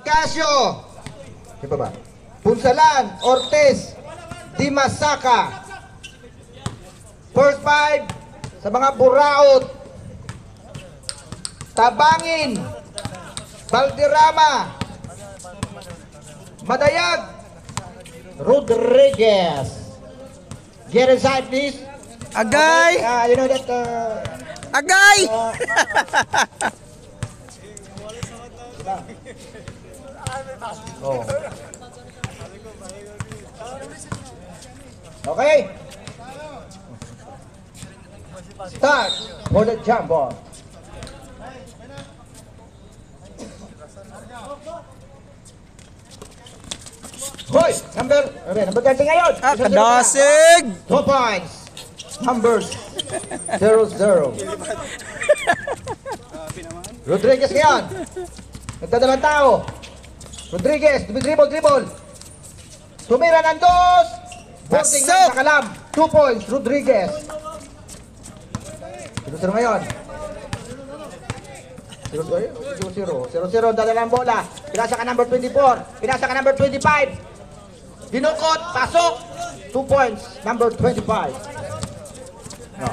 Casio, di ba? Punsalan, Ortiz, Dimasaka. First five sa mga Buraot, Tabangin, Valderrama, Madayag, Rodriguez. Get inside, please. Agay! Okay, you know that. Agay! Oh. Okay. Start for the jump ball. Hoy, number 20 ngayon. Kadasig! 2 points. Numbers 0-0. Rodriguez ngayon. Nagdadalang tao. Rodriguez, dribble. Tumira ng dos. Boarding Pasok! ng nakalam. 2 points, Rodriguez. 0-0 ngayon. 0-0, dadalang bola. Pinasa ka number 24. Pinasa ka number 25. Dinukot, pasok. 2 points, number 25. No.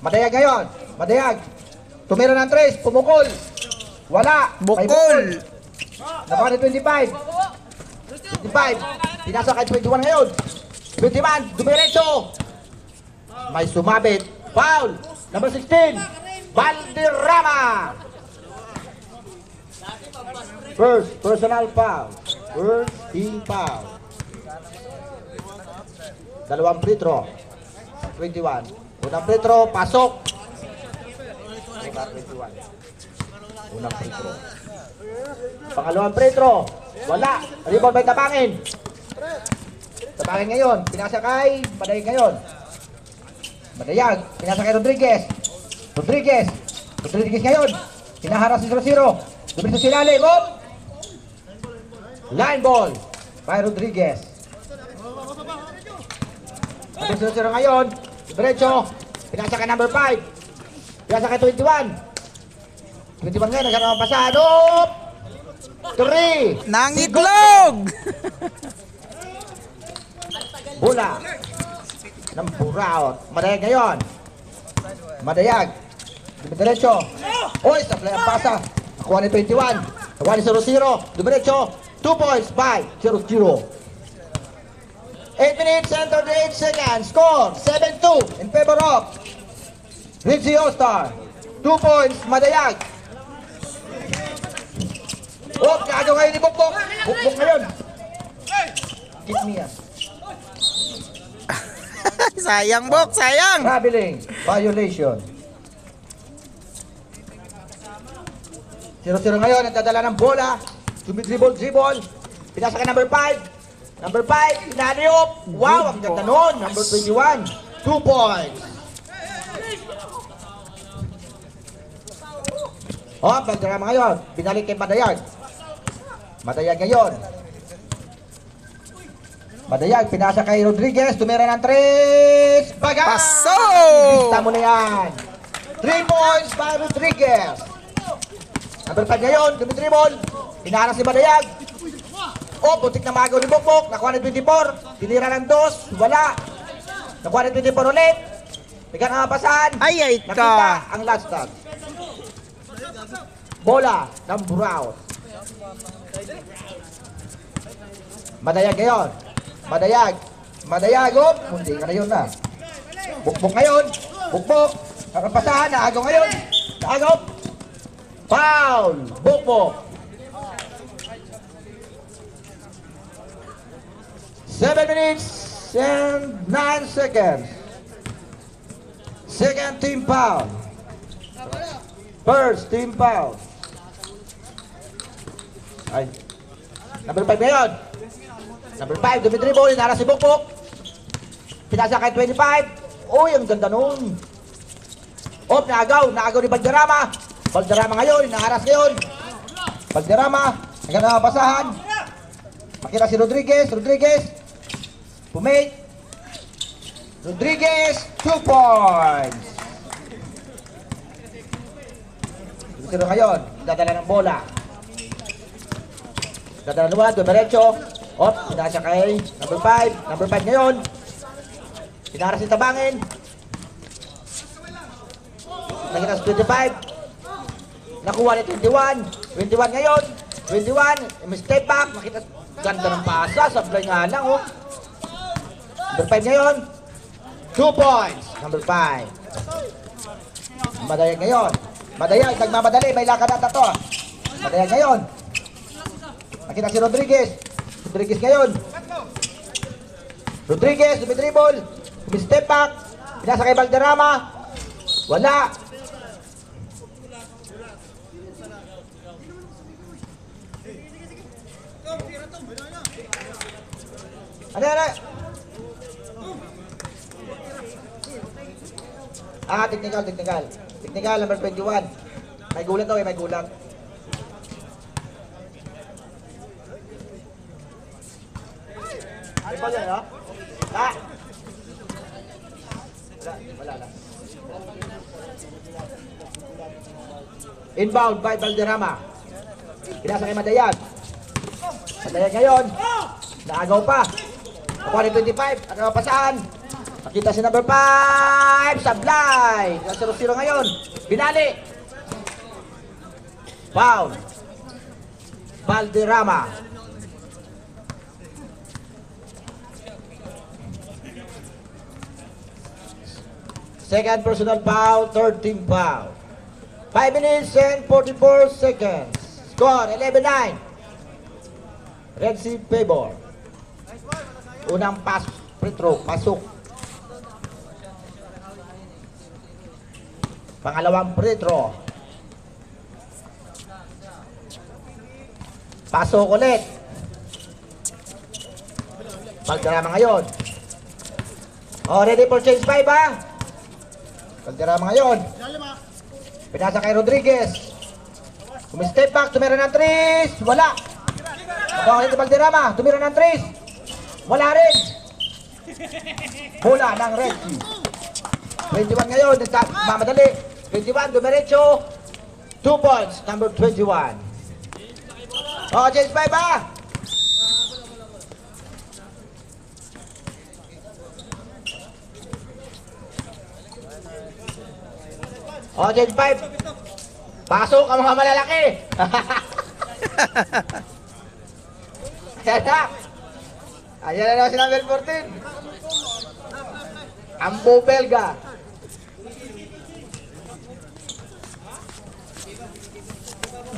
Madayag ngayon. Madayag. Tumira ng 3. Pumukol. Wala. Bukol! Nakuha ni 25. 25. Pinasa kay 21 ngayon. 21. Dumiretso. May sumabit. Foul. Number 16. Valderrama. First personal foul. First team foul. Dalawang free throw. 21. Unang free throw. Pasok. Unang free throw. Pangalawang free throw. Wala. Rebound by Tabangin. Tabangin ngayon. Pinasa kay Madayag ngayon. Madayag. Pinasa kay Rodriguez. Rodriguez ngayon. Hinaharas si 0-0. Dumito si Lale. Line ball by Rodriguez. At 0-0 ngayon. Diretso. Pinasa kay number 5. Pinasa kay 21. 21 ngayon. Nagkaroon ng pasado. 3. Nangitlog! Bola ng Buraot. Madayag ngayon. Madayag. Dumiretso. Oy, sa play ang pasa. Nakuha ni 21. Nakuha ni 0-0. Dumiretso. 2 points by 0-0. 8 minutes and 38 seconds. Score 7-2 in favor of Ritzy All-Star. 2 points, Madayag. Oh, kagaw ngayon ni Bukbok. Bukbok ngayon. Give me a Sayang, Bok, sayang! traveling violation. 0-0 ngayon, nagdadala ng bola. Dribble. Pinasa ka number 5. Number 5, inaniop. Wow, ang ganda nun. Number 21. 2 points. Oh, Valderrama ngayon. Pinalik kay Madayag. Madayag ngayon. Madayag, pinasa kay Rodriguez. Tumira ng 3. Bagay! Pasok! Bista mo na yan. 3 points by Rodriguez. Number 5 ngayon, dumitribol. Hinaharang si Madayag. Oh, butik na magaw ni Bukbok. Nakuha ni 24. Tinira ng 2. Wala. Nakuha ni 24 ulit. Bigyan ang pasahan. Ay, ka! Nakita ang last touch. Bola ng Buraot. Madayag ngayon. Madayag. Oh, hindi ka na yun na. Bukbok ngayon. Bukbok. Nakapasahan. Naagaw ngayon. Naagaw. Foul. Bukbok. 7 minutes and 9 seconds. Second team foul. First team foul. Ay. Number 5 ngayon. Number 5, dumidribble. Inara si Bukbok. Pinasa kay 25. Uy, ang ganda nun. Oh, naagaw ni Valderrama. Valderrama ngayon, inaharas ngayon. Valderrama, hanggang nakabasahan. Makita si Rodriguez. Pumate. Rodriguez, 2 points. 0 ngayon. Dadala ng bola. Dadala naman, dumiretso. Op, pinasa kay number 5. Number 5 ngayon. Pinara si Tabangin. Nakita sa 25. Nakuha ni 21. 21 ngayon. 21. May step back. Nakita, ganda ng pasa. Sablay nga lang, oh. Number 5 ngayon. 2 points. Number 5. Madayag ngayon. Madayag, nagmamadali. May lakad ata to. Madayag ngayon. Nakita si Rodriguez. Rodriguez ngayon. Rodriguez, dumidribble. Dumistep back. Pinasa kay Valderrama. Wala. Ano? Technical. Technical, number 21. May gulat daw may gulat. Ay, pa dyan, no? Wala lang. Inbound by Valderrama. Pinasa kay Madayag. Madayag ngayon. Naagaw pa. Nakuha ni 25. Ano pa saan? Nakita si number 5. Sablay. 0-0 ngayon. Binali. Foul. Valderrama. Second personal foul. Third team foul. 5 minutes and 44 seconds. Score 11-9. Red Sea favor. Unang pass, free throw, pasok. Pangalawang free throw. Pasok ulit. Valderrama ngayon. Oh, ready for change 5 ba? Valderrama ngayon. Pinasa kay Rodriguez. Step back, tumira ng 3. Wala. Nakuha ulit ni Valderrama. Tumira ng 3. Wala rin. Bola ng Red Sea. 21 ngayon, mamadali. 21, dumiretso. 2 points, number 21. Oh, change 5 ba? Oh, change 5. Pasok ang mga malalaki. Ayan na naman si number 14. Ambo Belga.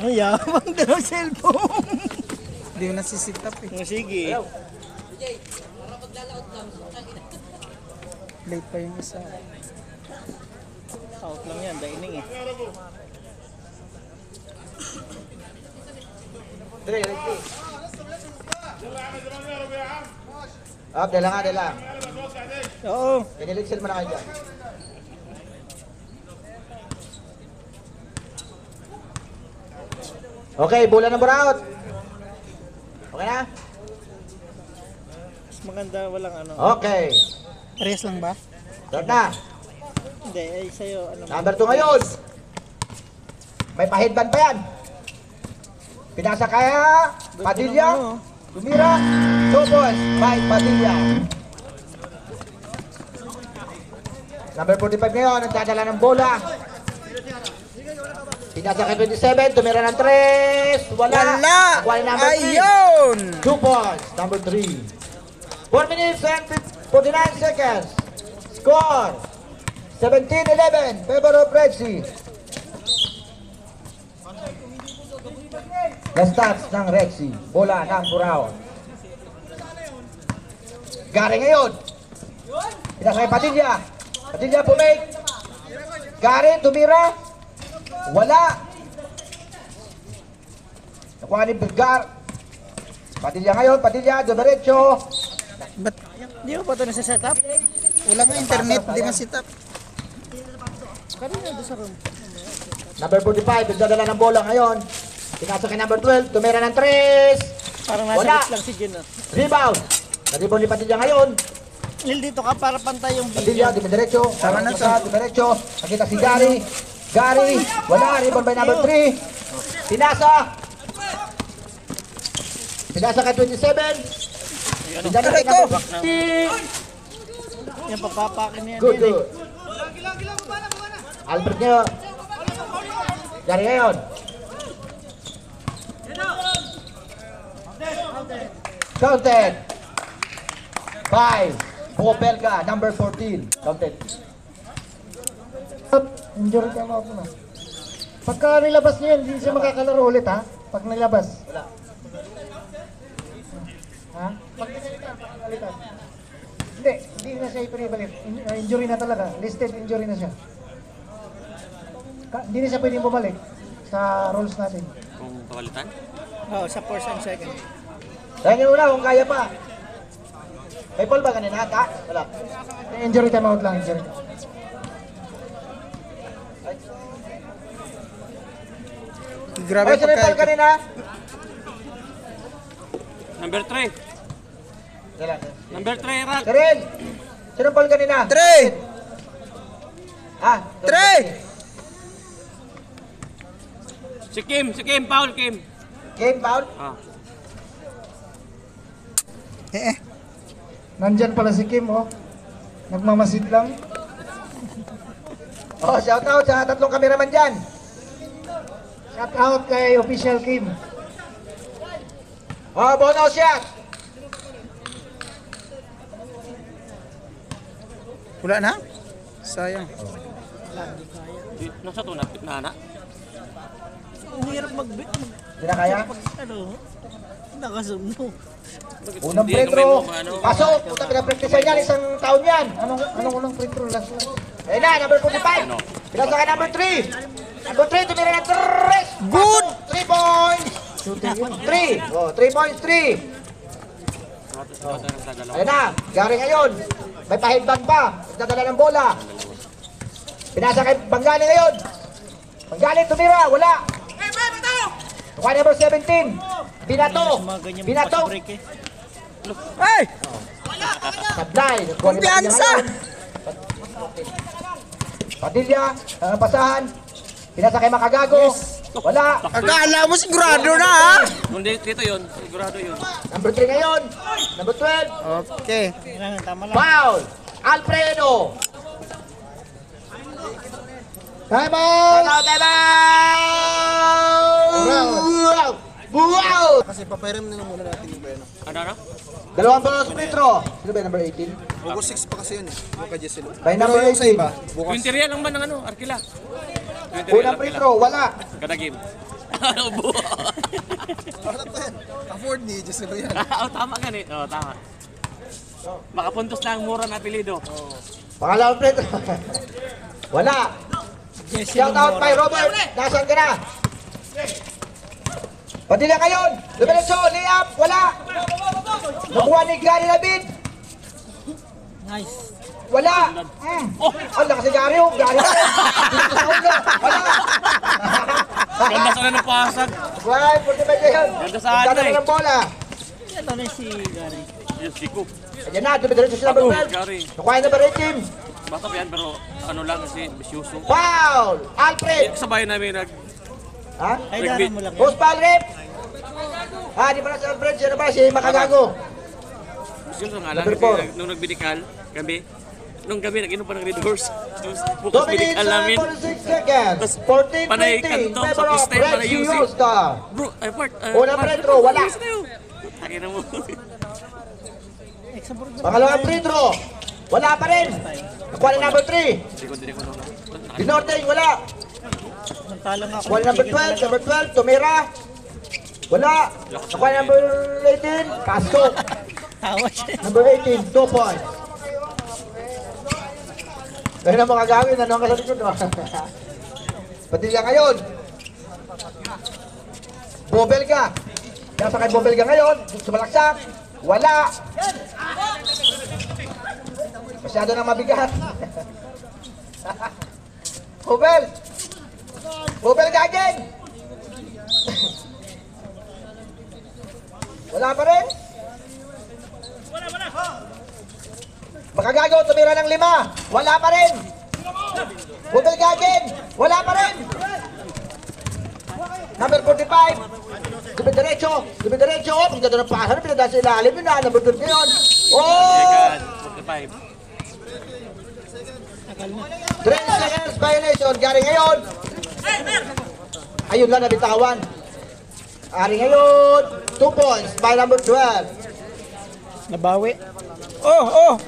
Ay, yabang daw cellphone. Hindi mo nasisitap eh. Sige. Late pa yung isa. Out lang yan, dining eh. Dire. Dala nga. Oo. Piniligsil mo na kayo dyan. Okay, bola number out. Okay na? Mas maganda walang ano. Okay. Parehas lang ba? Start na. Hindi, ay sa'yo ano. Number 2 ngayon. May pa-headband pa yan. Pinasa kaya Padilla. Tumira. 2 points by Padilla. Number 45 ngayon. Nagdadala ng bola. Pinasa kay 27. Tumira ng 3. Wala. Nakuha ni number 3. Ayun! 2 points. Number 3. 4 minutes and 49 seconds. Score 17-11. Favor of Red Sea. The stats ng Red Sea. Bola ng Burao. Gary ngayon. Pinasa kay Padilla. Padilla pumake. Gary tumira. Wala. Nakuha ni Bergar. Padilla ngayon. Padilla dumiretso. Ba't Di mo pa ito nasa-setup? wala nga internet? Di masitap. Kanina doon sa room. Number 45. Nagdadala ng bola ngayon. Pinasa kay number 12. Tumira ng 3. Parang nasa Wala. git lang si Gin. Rebound. Na-rebound ni Padilla ngayon. Lil, dito ka para pantay yung Padilla, video. dumiretso. Tama na, Dumiretso. Nakita si Gary. Gary, wala. Rebound by number 3. Pinasa. Pinasa kay 27. Pinasa kay number 50. Yan, papapakin niya. Good, good. Albert nyo. Gary ngayon. Counted. 5. Bobelga, number 14. Counted. Injury time out na. Pagka nilabas niya yan, hindi siya makakalaro ulit ha? Pag nilabas. Wala. Ha? Pag nilabas, pakalitan. Hindi na siya ipinibalik. Injury na talaga. Listed injury na siya. Hindi na siya pwedeng bumalik sa rules natin. Kung pagalitan? Oo, sa first and second. Kaya nyo una kung kaya pa. May ball ba kanina? Ka? Wala. Injury time out lang. Injury time. Grabe sino yung ball kanina? Number 3. Wala. Number 3, Rak. Karen! Sino yung ball kanina? 3! Ha? 3! Si Kim, foul, Kim. Game foul? Ah. Nandyan pala si Kim, oh. Nagmamasid lang. Oh, shout out sa tatlong cameraman dyan. Shout out kay official Kim. Oh, bonus shot. Wala na? Sayang. Nasa to, napit na anak. Ang hirap Hindi na kaya? ano, nakasum no. Unang free throw. Pasok. Puta, pinapracticean yan. Isang taon yan. Anong unang free throw? Last one. Ayun na, number 45. Pinasa ka number 3. Number 3, tumira ng 3. Good! 3 points. 3. Oh, 3 points, 3. Ayun na, Gary ngayon. May pahidban pa. Nagdadala ng bola. Pinasa kay Banggali ngayon. Banggali tumira, wala. Kuha number 17. Binato. Binato. Ay! Sablay. Kumpiyansa. Padilla, pasahan. Pinasa kay Makagago. Wala. Akala mo sigurado na ha? Kung dito yun, sigurado yun. Number 3 ngayon. Number 12. Okay. Kailangan, tama lang. Foul. Alfredo. Time out! Time out! Wow! Kasi papairam na muna natin yung Beno. Ano? Dalawang bonus free throw. Sino ba yung number 18? August 6 pa kasi yun eh. Buka Jessel. By number 18. Bukas. 20 real lang ba ng ano, Arkila? 20 Unang free throw, wala. Kada game. Ano buo? Afford ni Jessel yan. Oh, tama ka ni. Oh, tama. Makapuntos na ang mura na apelido. Pangalawang free throw. Wala. Shout out kay Robert. Nasaan ka na? Padilla ngayon. Lumiretso, layup. Wala. Nakuha ni Gary David. Nice. Wala. Oh, ang lakas ni Gary. Oh. Gary. Dito sa ulo. Wala. Ganda sana ng pasag. Well, 45 ngayon. Ganda sa ano Ganda eh. ng bola. Yan na si Gary. Yung siko. Ayan na, dumidiretso si number 12. Gary. Nakuha yung number 18. Basta yan, pero ano lang kasi bisyuso. Foul. Alfred. Sabay namin nag... Ha? Ay, dara mo lang yan. Post foul rep. Ah, di pala si Alfred. Sino ba? Si Makagago. Bisyuso nga lang. Number Kasi 4. nung nagbidikal, nung gabi, nag-inom pa ng Red Horse. Bukas 2 minutes bidikal namin. and 46 seconds. Tapos, 14-20. panay kantong sa Favor of poste, Red panay Sea UC. All-Star. Bro, ay part. Unang free throw, wala. Takin na mo. Pangalawang free throw. Wala pa rin. Nakuha ni number 3. Hindi ko nung. Dinorting, wala. Nagtalang ako. Nakuha ni number 12. Number 12, tumira. Wala. Nakuha ni number 18. Pasok. Tawa siya. Number 18, 2 points. Ganun ang mga gawin, ano ang kasalikod? Padilla ngayon. Bobelga. Nasa kay Bobelga ngayon. Sumalaksak. Wala. Masyado nang mabigat. Bobel. Bobelga again. Wala pa rin. Makagago, tumira ng 5. Wala pa rin. Bobel Gagin. Wala pa rin. Number 45. Dumidiretso. Oh, pagkado ng pasan. Pinadaan sa ilalim yun na. Number 12 ngayon. Oh! Second, 45. 3 seconds violation. Gary ngayon. Ayun lang, nabitawan. Ari ngayon. 2 points by number 12. Nabawi. Oh!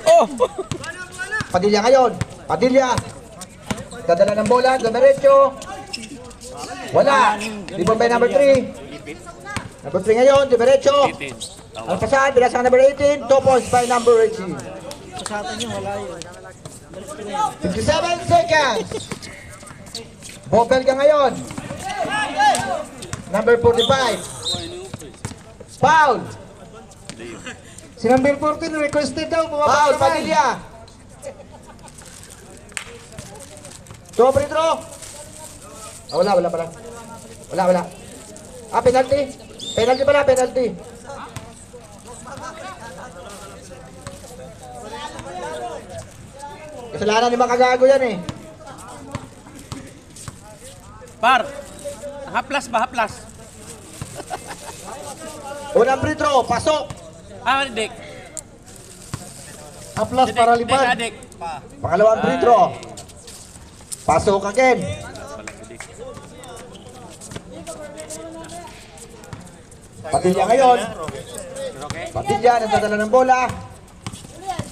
Padilla ngayon. Padilla. Dadala ng bola. Dumiretso. Wala. Rebound by number 3. Number 3 ngayon. Dumiretso. 18. Ang pasahan. Bilas ng number 18. 2 points by number 18. Pasatan nyo, wala yun. Balik ko na yun. 57 seconds. Bobel ka ngayon. Number 45. Foul. Si number 14 requested daw. Foul. Bumabalik naman. Padilla. So, free throw. Wala pala. Wala. Penalty. Penalty pala, penalty. Kasalanan ni Makagago yan eh. Par! Haplas ba? Haplas? Unang free throw, pasok. Dik. Aplas para lipad. Dik. Pangalawang free throw. Pasok again. Padilla ngayon. Padilla, nagdadala ng bola.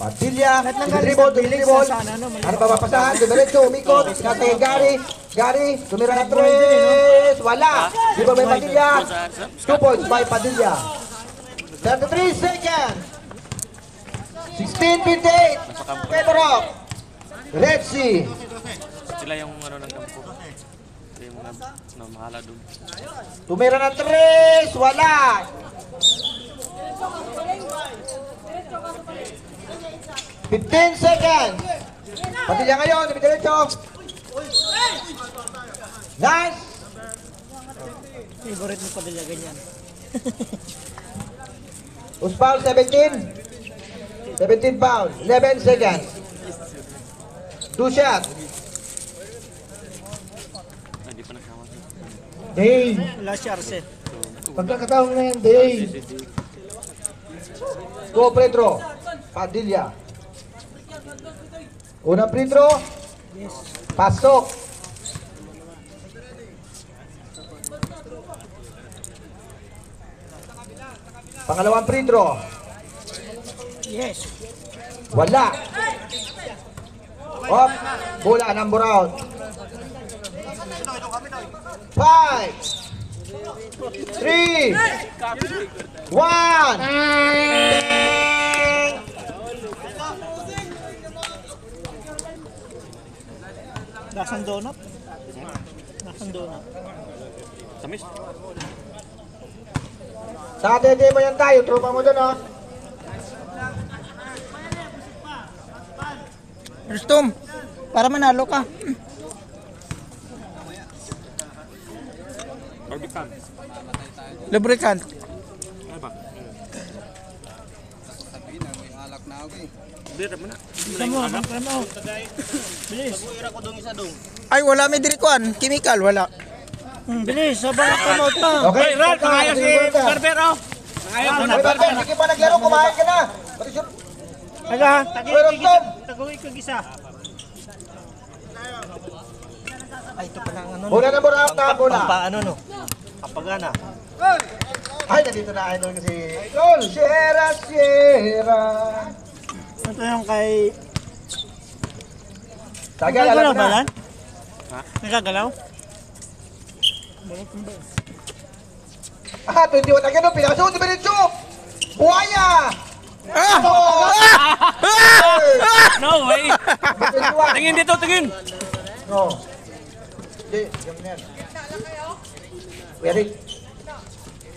Padilla, dribble. Ano ba mapasahan? Dumiretso, umikot. Nasa kay Gary, tumira ng 3. Wala. Di ba may Padilla? 2 points by Padilla. 33 seconds. 16:58. Pedro. Red Sea. Sila yung ano ng kampo. Sila yung mahala doon. Tumira ng 3. Wala. 15 seconds. Padilla ngayon, diretso. Nice. Favorite mo pa nila ganyan. Foul 17. 17 foul. 11 seconds. 2 shots. Hindi pa nasama. Day. Wala si Arce. Pagkakataon na yan, Day. Go Pedro. Padilla. Unang free throw. Pasok. Pangalawang free throw. Yes. Wala. Off. Bola, number out. 5, 3, 1. Nasaan donut? Nasaan donut? Tamis? Sa dede mo yan tayo. Tropa mo doon, oh. Rustom, para manalo ka. Barbican. Lubricant. Ano ba? Hindi, mo na. Tama mo. Bilis. Ay, wala may dirikuan. Chemical, wala. Bilis, sabang kamot pa. Okay, Rod, nangayaw si Barber, oh. Nangayaw ko na. Okay, Barber, sige pa naglaro. Kumain ka na. Pati sure. Aga, tagoy kag isa. Ay, ito pala ang ano. Bola na bola na bola. Paano no? Kapagana. Ay, nandito na idol kasi Idol, Sierra. Ito yung kay... Tagal, alam Nagagalaw mo ba na. yan? Nagagalaw? Ah, 21 na gano'n. Pinakasuot, dibiritso. Buhaya. No way! 21. Tingin dito, tingin! No. Hindi, ganun yan. Eric,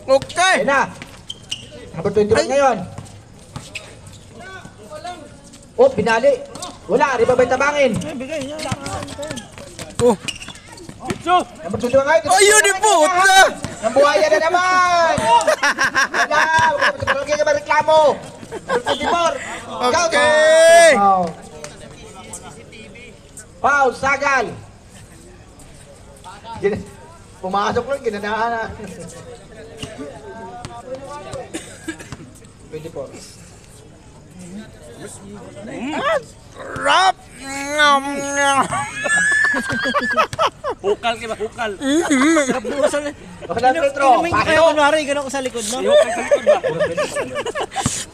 Okay. ayun na. Number 21 ngayon. Oh, binali. Wala, di ba ba'y tabangin? Bigay niya. Oh. Dito! Number 21 ngayon. Ayun, di po. Ang buhaya na naman. Wala, huwag ka ba reklamo? Number 24. Okay. Foul. Foul, Sagal. Pumasok lang, ginanahan na. 24. Rap! Ngam, ngam. Hukal kayo ba? Hukal. Sarap buwasan eh. Okay na, Petro. Kaya Pasok. kunwari, ganun ko sa likod, no? Hukal sa likod ba?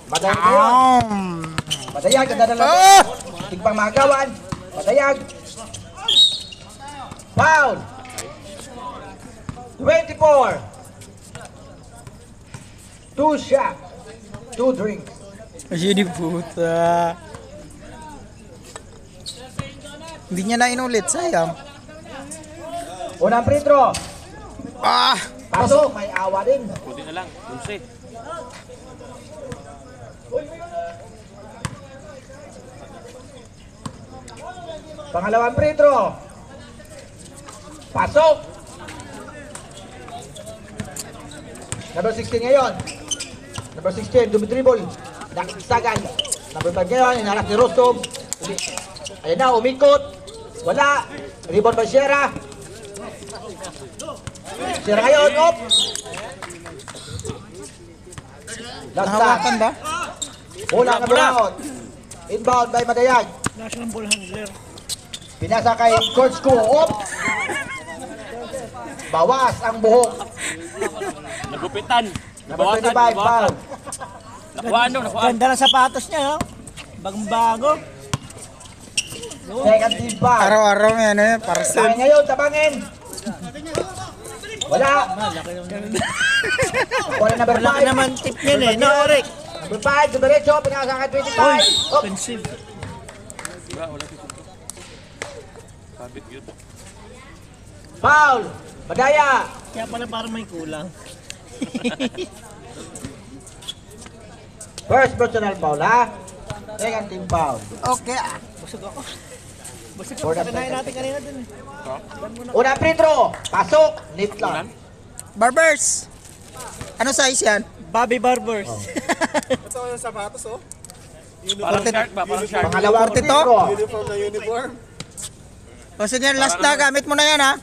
Madayag ngayon. Madayag, ganda na lang. Ah! Tigpang magawan. Madayag. Foul. 24. 2 shot. 2 drinks. Hindi puta. Hindi niya na inulit, sayang. Unang free throw. Ah! Pasok, may awa din. Kunti na lang. 11. Pangalawang free throw. Pasok. Number 16 ngayon. Number 16, dumidribble. Nakiksagan. Number 5 ngayon, inarak ni Rostov. Ayan na, umikot. Wala. Rebound ba Sierra? Sierra ngayon, op. Last Nahawakan time. ba? Bola na brown. Inbound by Madayag. National ball handler. Pinasa kay Coach Ko. Op. Bawas ang buhok. Nagupitan. Number Nabawasan. 25, foul. Nakuhaan no, nakuhaan. Ganda ng sapatos niya, no? Bagong bago. Second team foul. Araw-araw yan eh, Kaya parcel. ngayon, tabangin. Wala. Laki naman. Wala number Malaki 5. naman tip niyan eh, no, Eric? Number 5, dumiretso. Pinasa kay 25. Uy, Op. offensive. Wala si Suko. Sabit yun. Foul. Madaya. Kaya pala parang may kulang. First personal foul, ha? Second team foul. Okay. Busog ako. Busog For ako. the Kanain second. natin kanina dun eh. Unang free throw. Pasok. Lift Ulan? lang. Barbers! Ano size yan? Bobby Barbers. Parang shark ba? Parang shark. Pangalawang free Ito? throw. O sige, last na, gamit mo na yan ha.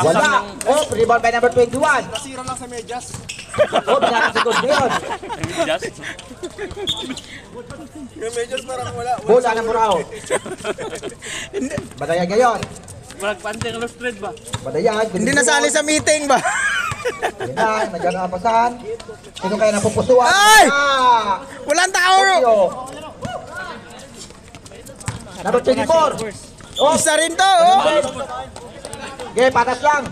Wala. Oh, rebound by number 21. Nasira lang sa medyas. Oh, pinakasikod ngayon. Just. Bola ng Burao. Madayag ngayon. Walang pante ng lost thread ba? Madayag. Hindi nasali sa meeting ba? Yan na, nagyan ang pasahan. Sino kaya napupusuan? Ay! Ah! Walang tao! Tokyo. Number 24. Oh, Isa rin to, oh! okay, patas lang.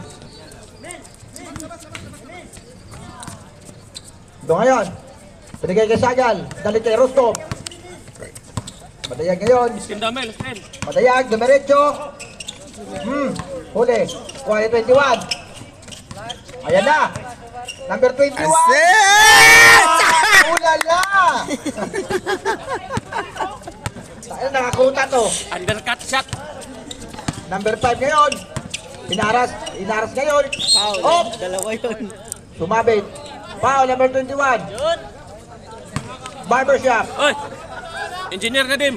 Ito ngayon. Pinigay kay Sagal. Dalit kay Rostov. Madayag ngayon. Skin dami, lost thread. Madayag, dumiretso. Huli. Kuha 21. Ayan na. Number 21. Asit! Ulala! Tayo, nakakuta to. Undercut shot. Number 5 ngayon. Inaras ngayon. Foul. Oh! Dalawa yun. Sumabit. Foul, number 21. Barbershop. Oy! Engineer na dim.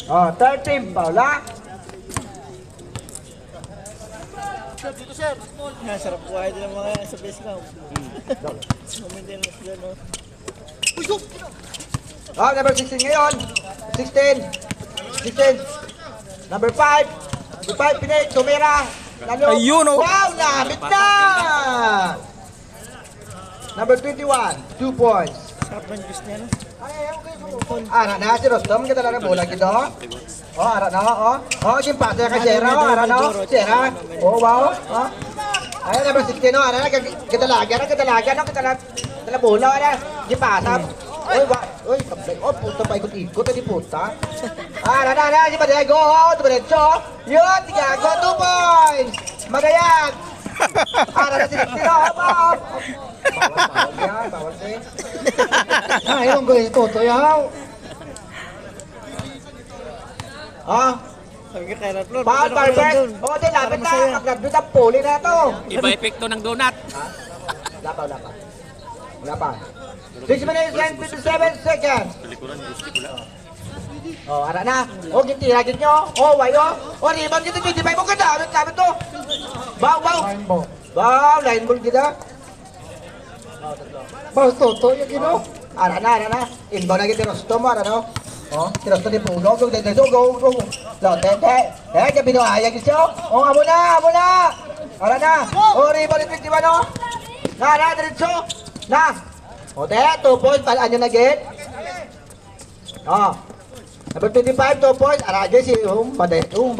Oh, third team, foul, ha? Sarap buhay din ang mga sa base camp. Maintenance dyan, no? Oh, number 16 ngayon. 16. Number 5. Number 5, Pinay, tumira. Lalo. Ayun, oh. Wow, namit na! Number 21, 2 points. Sarap ng juice niya, no? Ara na, si Rostom, kita lang ang bola gitu. Oh, ara na, oh. Oh, simpate ka, Sierra, oh, ara na, Sierra. Oh, wow. Oh. Ay, number 16, oh, ara na, kita lagi, no, kita lang bola, ara. Simpasa. Uy, uy, oh, puta pa ikot-ikot, di puta. Ara na, si Madayag, oh, diretso. Yun, Tiago, 2 points. Magayag. Ara na si 16, oh, bawal yan, bawal yan. Ah, ayun ko ito. Yaw. Ah, Sabi ka kay Raplon. Paul Barbers. Oh, di lapit na. Mag-graduate ang puli na to. Iba epekto ng donut. Wala pa. 6 minutes and 57 seconds. Sa likuran, gusto ko lang. Oh, ara na. Oh, gitira gid nyo. Oh, wayo. Oh, rebound gid 25 mo kada. Ano to? Wow, wow. Line mo. Wow, line ball gid ah. Boss Toto, yung gino. Ara na. Inbound na gid Rosto mo, ara no. Oh, Rosto di pulo. Go, go. Lo, tete. Gabi no ayag gid siya. Oh, amo na. Ara na. Oh, rebound 21 no. Na, diretso. Na. O, 2 points, palaan nyo na gid. Oh. Number 25, 2 points. Aragay si, maday ko,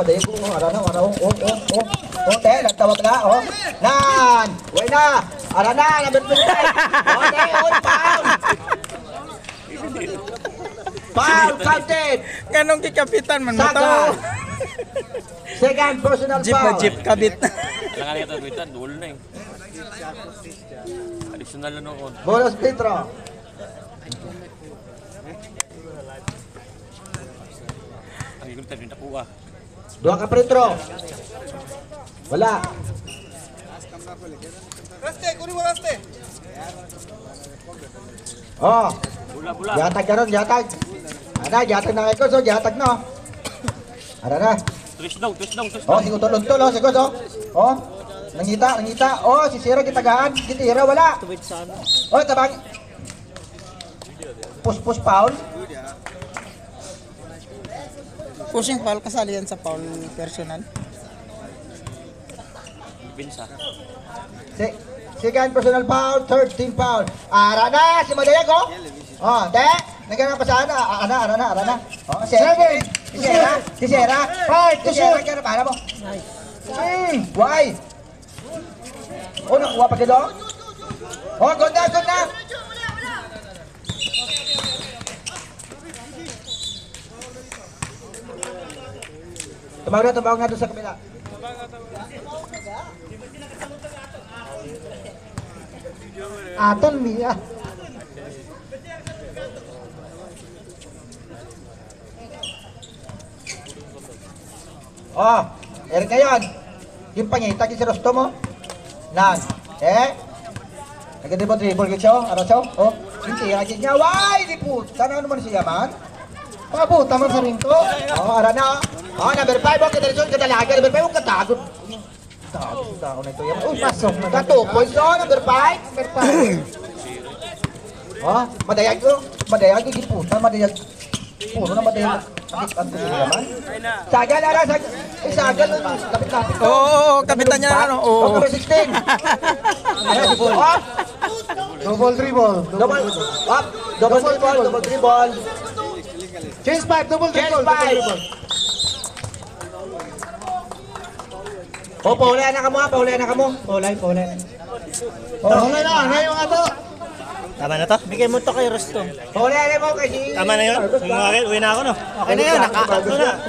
ara na, nagtawag na, Nan! Uy na! Ara na, number 25. Foul! Foul, counted! Ganong kikapitan man mo to. Saga! Second personal Jeep na foul. jeep kabit. Kailangan nito bitan, dulo na eh. Additional na noon. Bonus free throw. Ay, yung tabi na kuha. 2 ka free throw. Wala. Oh, Bula. yatag ka ron, yatag. Ana, yatag na kayo, so yatag na. Ara na. Twist down. Oh, si Utol, oh, sigod, oh. Oh, nangita. Oh, si Sira gitagaan, gitira, wala. Oh, tabang. Push foul. Pushing foul kasali yan sa foul personal. Binsa. Second personal foul, third team foul. Ara na, si Madayag, oh. Oh, nagana pa sana. Ara na. Oh, si Sira. Fight to shoot. Kaya para mo. Why? Oh, nakuha pa kilo. Oh, good na. Tumawag na doon sa kabila. Aton, Mia. Oh, Eric ngayon. Yung pangita, si Rosto mo. Nan. Naganda mo dribble gito, araso. Oh, hindi agad niya. Why? Di puta na naman siya man. Pabuta man sa rinto. Oh, ara na. Oh, number 5 okay, direksyon kadalaga. Number 5 katagod. Tao na ito yan. Uy, pasok na. Ka 2 points oh, number 5. Number 5. Oh, madayag yung puta, madayag. Puro na madayag. Ang gusto naman. Sagal, sagal. Lapit-lapit. Oo, kapitan niya ano. Oh, Oo. number 16. Ayan, si Paul. Oh, Double dribble. double dribble. Change 5, double dribble. Oh, paulay na ka mo. Paulay. Oh, na, ngayon nga to. Tama na to? Bigay mo to kay Rosto. Paulay na mo kasi. Tama na yun? Yung mga akin, uwi na ako no? Okay na yun,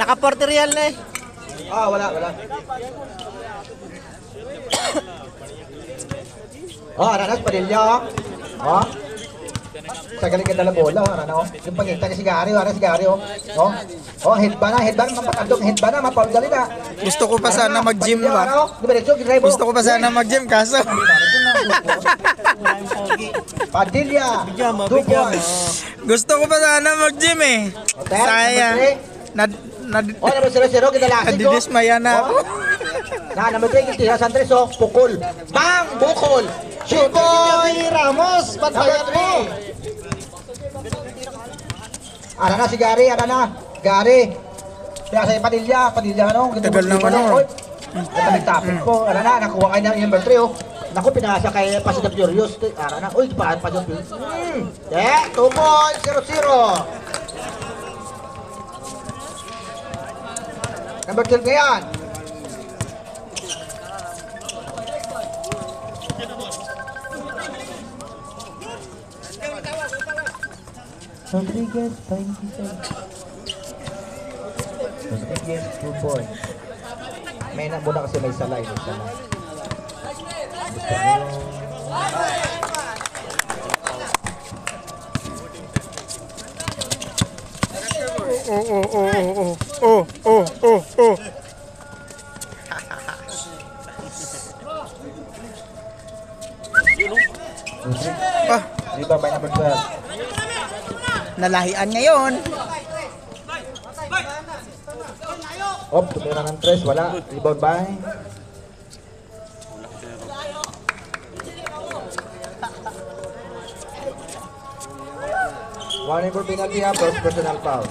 naka 40 real na eh. Ah, wala. Oh, Aranas, Padilla, oh. Sagaling ka dala bola, Arana, oh. Yung pangita si Gary, oh. Oh, headband na, mapatandok, headband na, mapaudali na. Gusto ko pa sana mag-gym ba? Gusto ko pa sana mag-gym kaso. Padilla, 2 points. Gusto ko pa sana mag-gym eh. Sayang. Oh, number 0-0, kinalasin ko. Nadidismaya na ako. Number 3, kitira Santres, oh. Pukol. Bang! Bukol! Chiboy Ramos, bantayan mo. Ara na si Gary, Gary. Kaya sa Padilla, ano? Tagal naman, oh. Nagtapit po. Ara na, nakuha kayo ng number 3, oh. Naku, pinasa kay Pasidap Furious. Ara na, uy, pa yung Furious. 2 points, 0-0. Number 12 ngayon. Rodriguez, 27. Rodriguez, 2 points. May muna kasi may salay. Oh. Di ba may number 12? Nalahian ngayon. tumira ng 3, wala. Rebound by. Warning for penalty ha, first personal foul.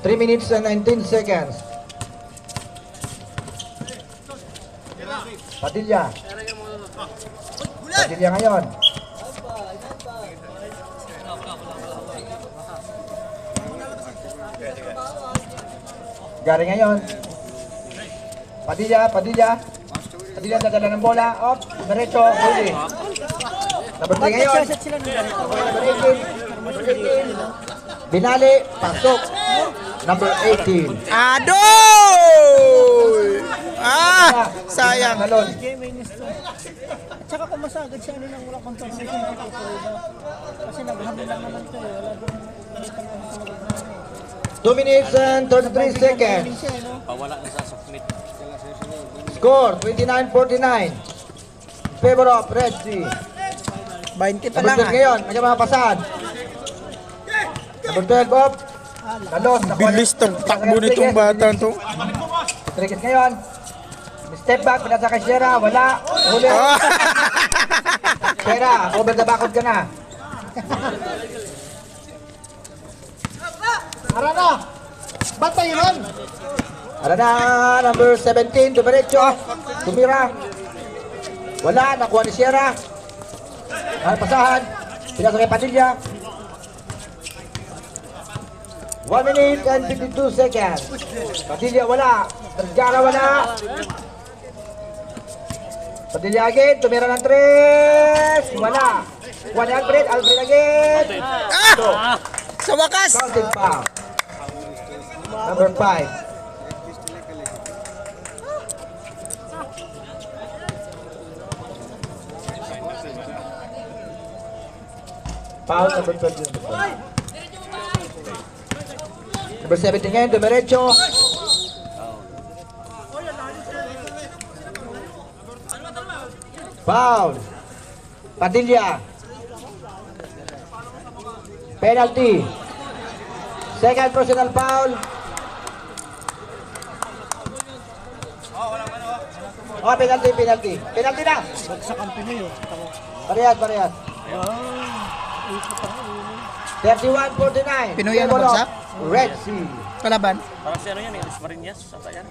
3 minutes and 19 seconds. Padilla. Padilla ngayon. Gary ngayon. Padilla. Padilla dadala ng bola. Up, diretso, huli. Number 3 ngayon. Number 18. Binali, pasok. Number 18. Adoy! Sayang. Talon. Game minus 2. At saka kung masagad siya, ano lang wala confirmation na ito. Kasi naghamil lang naman ito. Wala doon. 2 minutes and 33 seconds. Pawala na sa submit. Score, 29-49. Favor of Red Sea. 20 pa Number lang 12 ngayon, may mapapasan. Number 12 up. Talos. Bilis tong takbo nitong bata to. Rodriguez ngayon. Step back, pinasa kay Sierra. Wala. Huli. Sierra, over the backcourt ka na. Arana! Ba't pa yun? Ano na, number 17, dumiretso. Tumira. Wala, nakuha ni Sierra. Pasahan. Pinasa kay Padilla. 1 minute and 52 seconds. Padilla wala. Terjara wala. Padilla again. Tumira ng 3. Wala. Kuha ni Alfred. Alfred again. Sa wakas! Counting foul. Number 5. Foul number 12. Number 17 ngayon, dumiretso. Foul. Padilla. Penalty. Second personal foul. Oh, penalty. Penalty na. Sa company yun. Parehas. 31-49. Pinoy ang Favor of bagsak? Red Sea. Kalaban. Parang si ano yan, Esmariñas. Sata yan.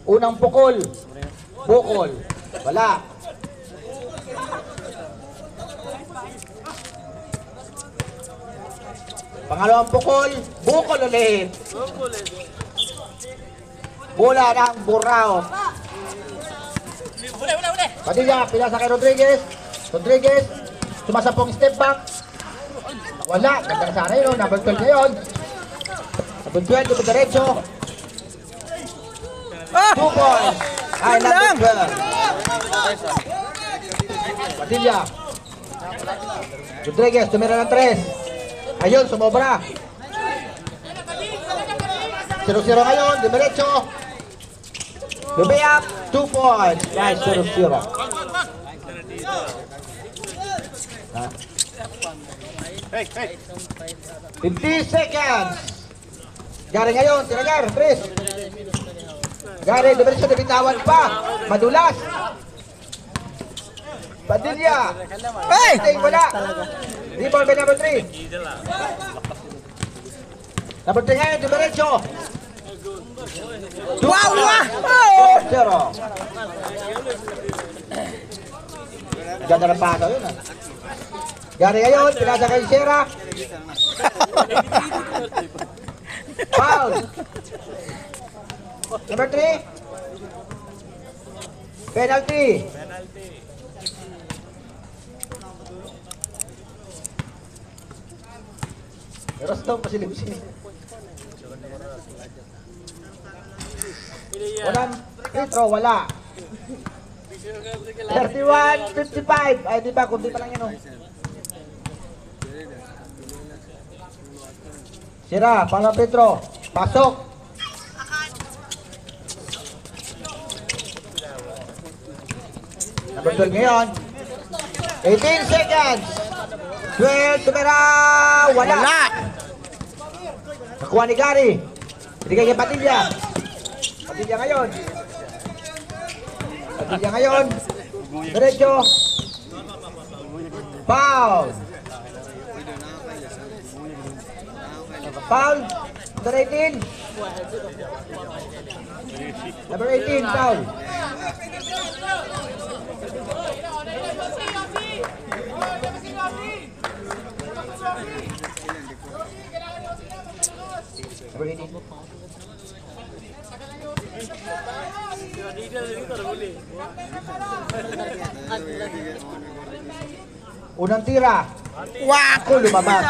Unang pukol. Bukol. Wala. Pangalawang pukol. Bukol ulit. Bola ng Burao. Padilla, pinasa kay Rodriguez. Rodriguez, sumasapong step back. Wala, ganda na sana yun. Number 12 ngayon. Number 12, ito diretso. 2 points. Ay, number 12. Padilla. Rodriguez, tumira ng 3. Ayun, sumobra. 0-0 ngayon, diretso. Lumayap, 2 points. Nice, 0-0. 50 seconds. Gary ngayon, tinagar, Chris. Gary, diretso, nabitawan pa. Madulas. Padilla. Hey! Ay, wala. Rebound by number 3. Number 3 ngayon, diretso. Wow! 0. Ganda ng paso yun ah. Gary ngayon, pinasa kay Sierra. Foul. Number 3. Penalty. Pero stop pa si Lucy. Walang free throw, wala. 31-55. Ay, di ba? Kundi pa lang yun, oh. Sira, palang Petro. Pasok. Number 12 ngayon. 18 seconds. 12, tumira. Wala. Nakuha ni Gary. Bigay kay Padilla. Padilla ngayon. Padilla ngayon. Diretso. Foul. Foul. Number 18. Number 18, foul. Number 18. Unang tira. Wako, lumabas.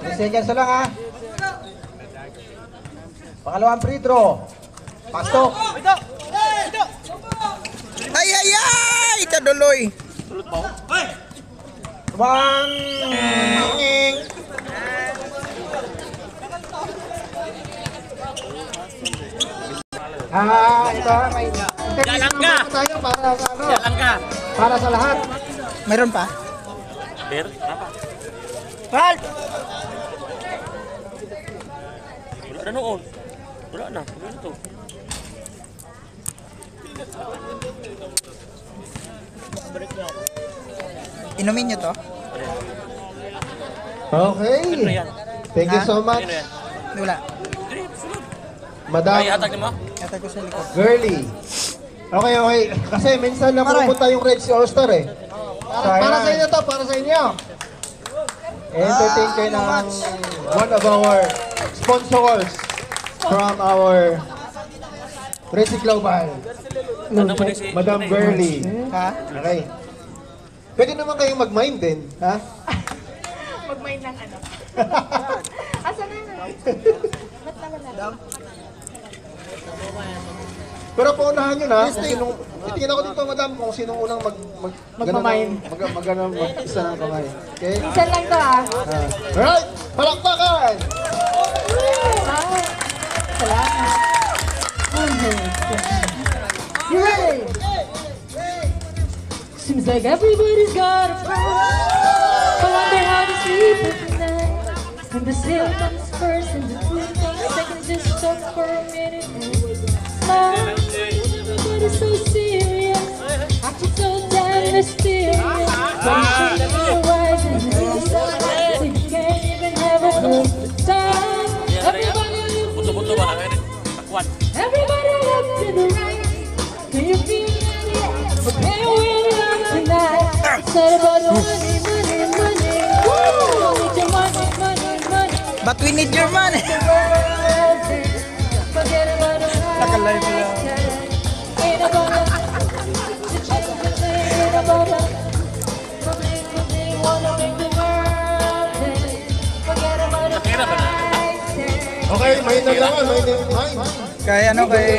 3 seconds na lang ha. Pangalawang free throw. Pasok. Ay, ay, ay! Kaduloy! Tumang. Ito, may Jalan ka! tayo para sa ano, Jalan ka! para sa lahat. Mayroon pa? Ber, apa? Ral! Wala na noon. Wala na. Wala na to. Inumin nyo to? Okay. Ano yan? Thank you so much, Ano yan? Wala. Madam Ay, atag mo? Yata ko sa likod. Girly. Okay, okay. Kasi minsan na Aray. pupunta yung Red Sea All-Star eh. Para sa inyo to, para sa inyo. Entertain kayo ng one of our sponsors from our Red Sea Global. Ano ba si... Madam Girly. Ha? Okay. Pwede naman kayong mag-mind din, ha? Mag-mind ng ano. Asan na nga? Ba't naman na? Pero paunahan nyo na, kung sinong, itingin ako dito, madam, kung sinong unang Magmamind. mag-isa ng kamay. Okay? Isa lang to ah. Alright, palakpakan! Salamat. You ready? Seems like everybody's got a problem. I wonder how to sleep at night. When the ceiling comes first and the food comes second, just stop for a minute and smile. Everybody's so serious, acting so damn mysterious. But you shouldn't be wise and really so you can't even have a good time. Everybody look to Buto-buto the ba? right. Takwan. Everybody look to the right. Can you feel it? But can we love tonight? It's not about money, money, money. Woo! Need your money, money, money. But we need your money. Forget about the Naka-live lang. Ain't about ain't about wanna make the world dance. Forget about the Nakira ba na? Okay, may nagawa, may nagawa. Kaya ano kay...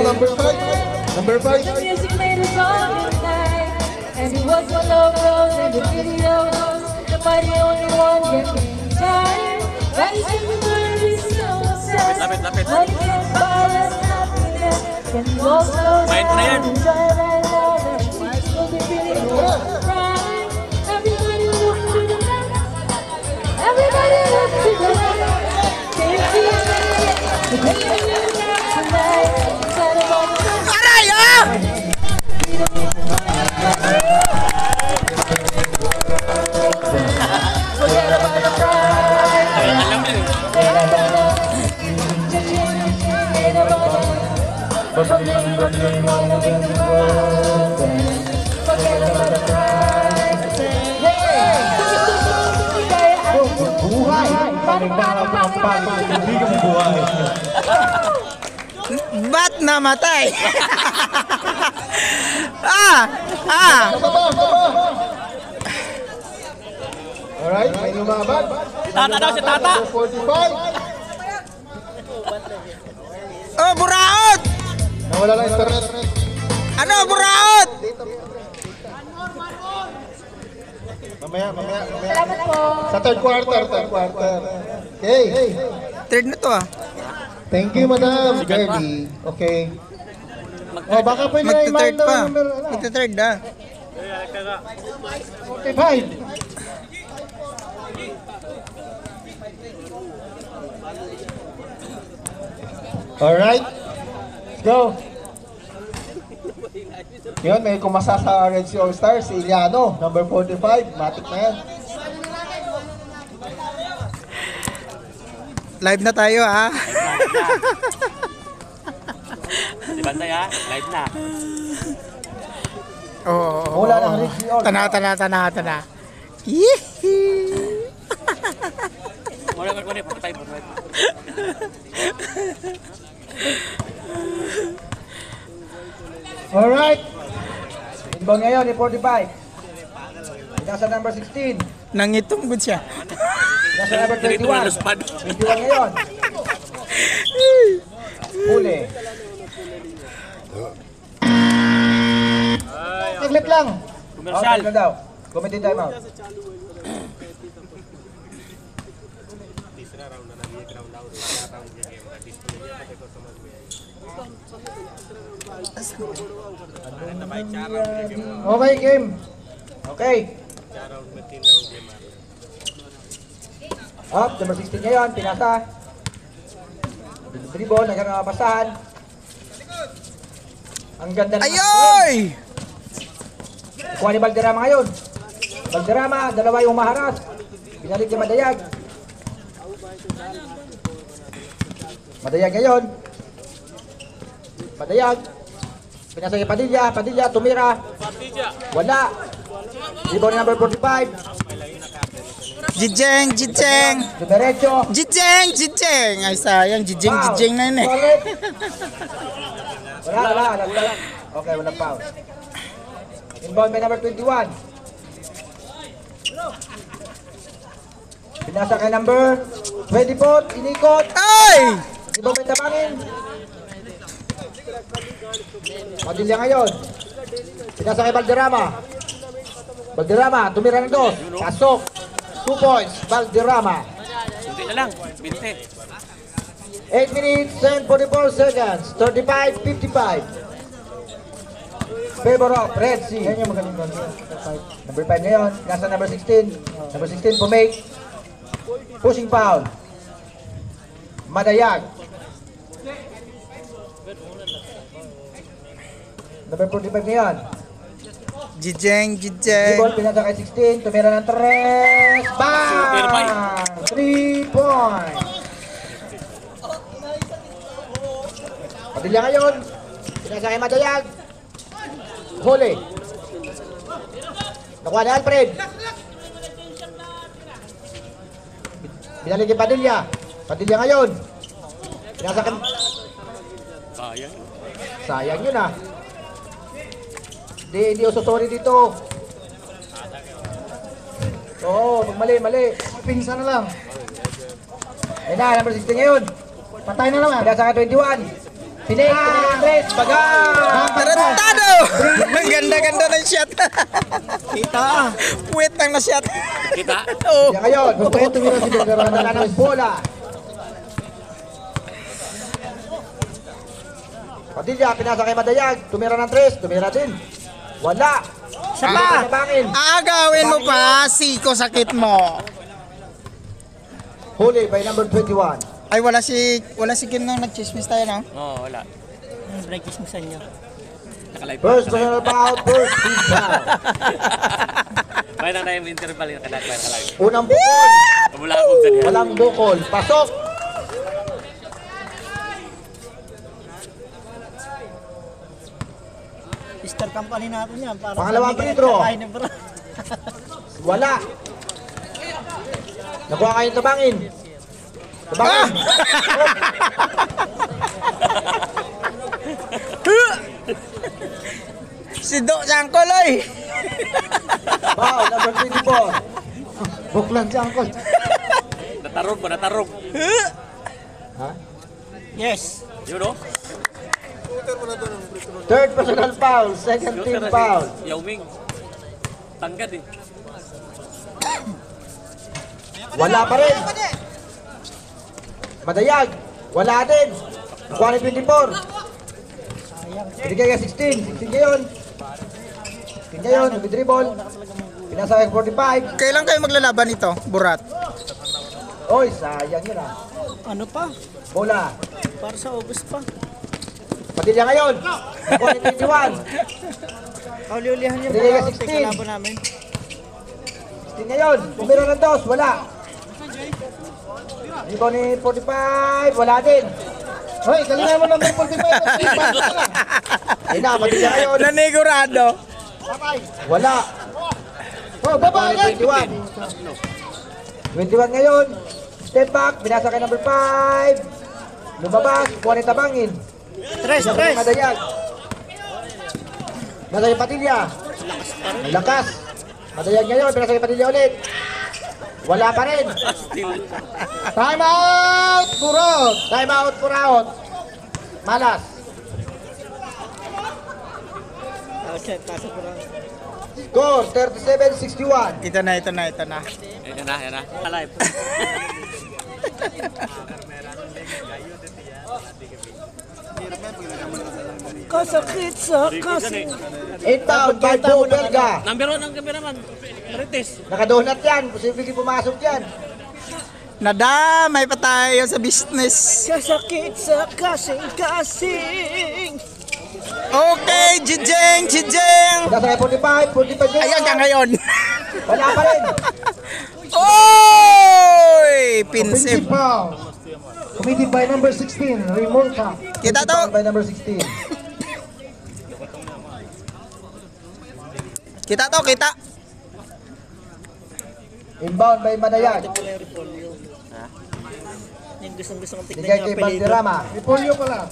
Number 5. Number 5. The music made us all unite, and it was one of those, and the video goes, nobody only one getting tired. That is everybody so obsessed. Lapit. Money can't buy us happiness. Can you also Main ko na yan. enjoy that love that keeps will be really right? Everybody look to the left. Everybody look to the right. Can you feel it? The baby you love tonight. It's not about the Aray! Ah! Alam mo yun. Buhay! Hindi ka buhay. Ba't namatay? Ah! Alright, may lumaban. Tata daw si Tata. 45. Oh, buraot! Nawala lang internet. Ano, buraot? Mamaya. Salamat po. Sa third quarter. Okay. Third na to ah. Thank you, Madam Girly. Okay. Oh, baka pwede na Magta-third i-mind pa. na number, Magta-third ah. 45. Alright. Let's go. Yun, may kumasa sa Red Sea All-Stars, si Iliano, number 45. Matik na yan. Live na tayo ha. Di bantay ha? Live na. Oo. Mula ng Red Sea All-Stars. Tana. Yee! Muna, patay. Alright. Inbound ngayon, yung 45. Nasa number 16. Nangitong good siya. Nasa number Dito na 21. luspad. 21 ngayon. Huli. Saglit lang. Komersyal. Okay na daw. Committee time out. Okay, game. Okay. Up, number 16 ngayon, pinasa. Dribble, nagkaroon ng basahan. Ang ganda ng Ayoy! kuha ni Valderrama ngayon. Valderrama, dalawa yung umaharas. Pinalik ni Madayag. Madayag ngayon. Madayag. Pinasa kay Padilla. Padilla, tumira. Wala. Rebound ni number 45. Jijeng! Dumiretso. Jijeng! Ay sayang, jijeng na yun eh. Solid. Wala. Okay, walang foul. Inbound by number 21. Pinasa kay number 24. Inikot. Ay! Inbound by tabangin. Padilla ngayon. Pinasa kay Valderrama. Valderrama, tumira ng dos. Pasok. 2 points. Valderrama. Hindi na lang. 20. 8 minutes and 44 seconds. 35-55. Favor of Red Sea. Yan yung magaling doon. Number 5 ngayon. Nasa number 16. Number 16 pumake. Pushing foul. Madayag. Number 45 ngayon. Jijeng! Ball pinasa kay 16. Tumira ng 3. Bang! 3 points. Padilla ngayon. Pinasa kay Madayag. Huli. Nakuha ni Alfred. Binalik kay Padilla. Padilla ngayon. Pinasa kay... Sayang. Sayang yun ah. Hindi sorry dito. Oo, pag mali. Pinsa na lang. Ayun na, number 16 ngayon. Patay na naman. Pinasa ka 21. Pinake, Andres, baga! Tarantado! Ang ganda-ganda ng shot. Kita. Puwet lang na shot. Kita? Oo. Yan ngayon, gusto ko tumira si Valderrama ng bola. Padilla, pinasa kay Madayag. Tumira ng 3, tumira din. Wala. Isa pa. Bangin. Aagawin mo pa, siko sakit mo. Huli by number 21. Ay wala si Kim nung nag-chismis tayo no? Oo, wala. Breakfast mo sa inyo. Nakalive. First personal foul, first team foul. Kaya na yung interval yung nakalive. Unang bukol. Pabulabog sa niya. Walang bukol. Pasok. Sister company natin yan. Para Pangalawang sa free throw. kain ng bra. Wala. Nakuha kayong tabangin. Tabangin. Si Do Sangkoloy. Wow, number 24. Buklan si Uncle. Natarog. Ha? Yes. Yun o. Third personal foul, second team foul. Yao Ming. Tanggad eh. Wala pa rin. Madayag. Wala din. Nakuha ni 24. Binigay ka 16. 16 ngayon. 16 ngayon, nag-dribble. Pinasa kay 45. Kailan kayo maglalaban ito, Burat? Oy, sayang yun ah. Ano pa? Bola. Para sa August pa. Padilla ngayon. Nakuha ni 21. Kauli-ulihan yung Liga mga 16. kalaban namin. 16 ngayon. Numero ng dos, wala. Rebound ni 45, wala din. Hoy, galingan mo number 45. Ayun na, Padilla ngayon. Nanigurado. Wala. Oh, Nakuha baba ni agad. 21. 21 ngayon. Step back, binasa kay number 5. Lumabas, kuha ni Tabangin. Tres. Madayag. Nasa yung Padilla. Lakas. Madayag ngayon, binasa kay Padilla ulit. Wala pa rin. Time out! Burot! Time out for out. Malas. Tasa ko lang. Score 37-61. Ito na. Yan na. Alive. Kasakit sa kasi. Inbound by Bo Belga. Number 1 ang cameraman. Rites. Nakadonut yan. Posibleng pumasok yan. Nadamay pa tayo sa business. Kasakit sa kasing. Okay, Jijeng. Nasa kay 45. 45 ngayon. Ayan ka ngayon. Wala pa rin. Oy! Offensive Pinsip. foul. Committed by number 16, Remolka. Kita to. Inbound by number 16. Kita. Inbound by Madayag. Yung gustong tignan Bigay yung kay apelido. Valderrama. Repolyo pala.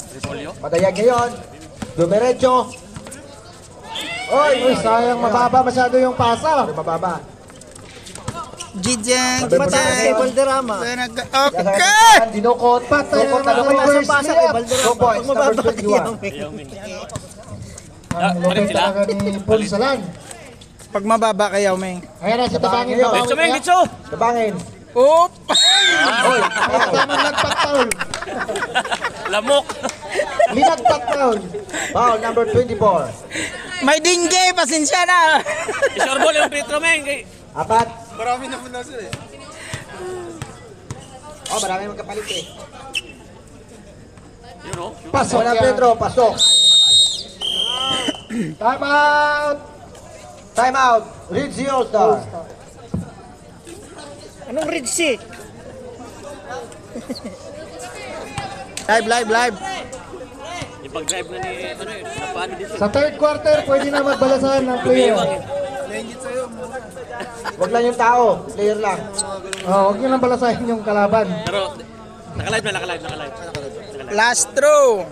Madayag ngayon. Dumiretso. Uy, sayang mababa masyado yung pasa. Mababa. Jijeng. Mataas kay Valderrama. Okay! Dinukot. Patay Dinukot na na naman naman. yung Pasa kay Valderrama. 2 points. Pag Number mababa kay 21. Ang lupit talaga ni Paul Salan. Pag mababa kayo, Meng. Ayan na si Tabangin. Tabangin. Ditso, Meng, ditso. Tabangin. Oop! Oy. Tama nagpat foul. Lamok. Linagpat foul. Foul number 24. May dingge, pasensya na. Isorbol yung Petro, Meng. Apat. Marami na muna sila eh. Oh, marami magkapalit eh. Yun o. Pasok Wala yan. Pedro, pasok. Time out. Time out. Rizzi All-Star. Anong Red Sea? Live. Yung pag-drive na ni, napano dito. Sa third quarter, pwede na magbalasahan ng player. Wag lang yung tao. Player lang. Huwag nyo lang balasahin yung kalaban. Pero, nakalive. Last throw.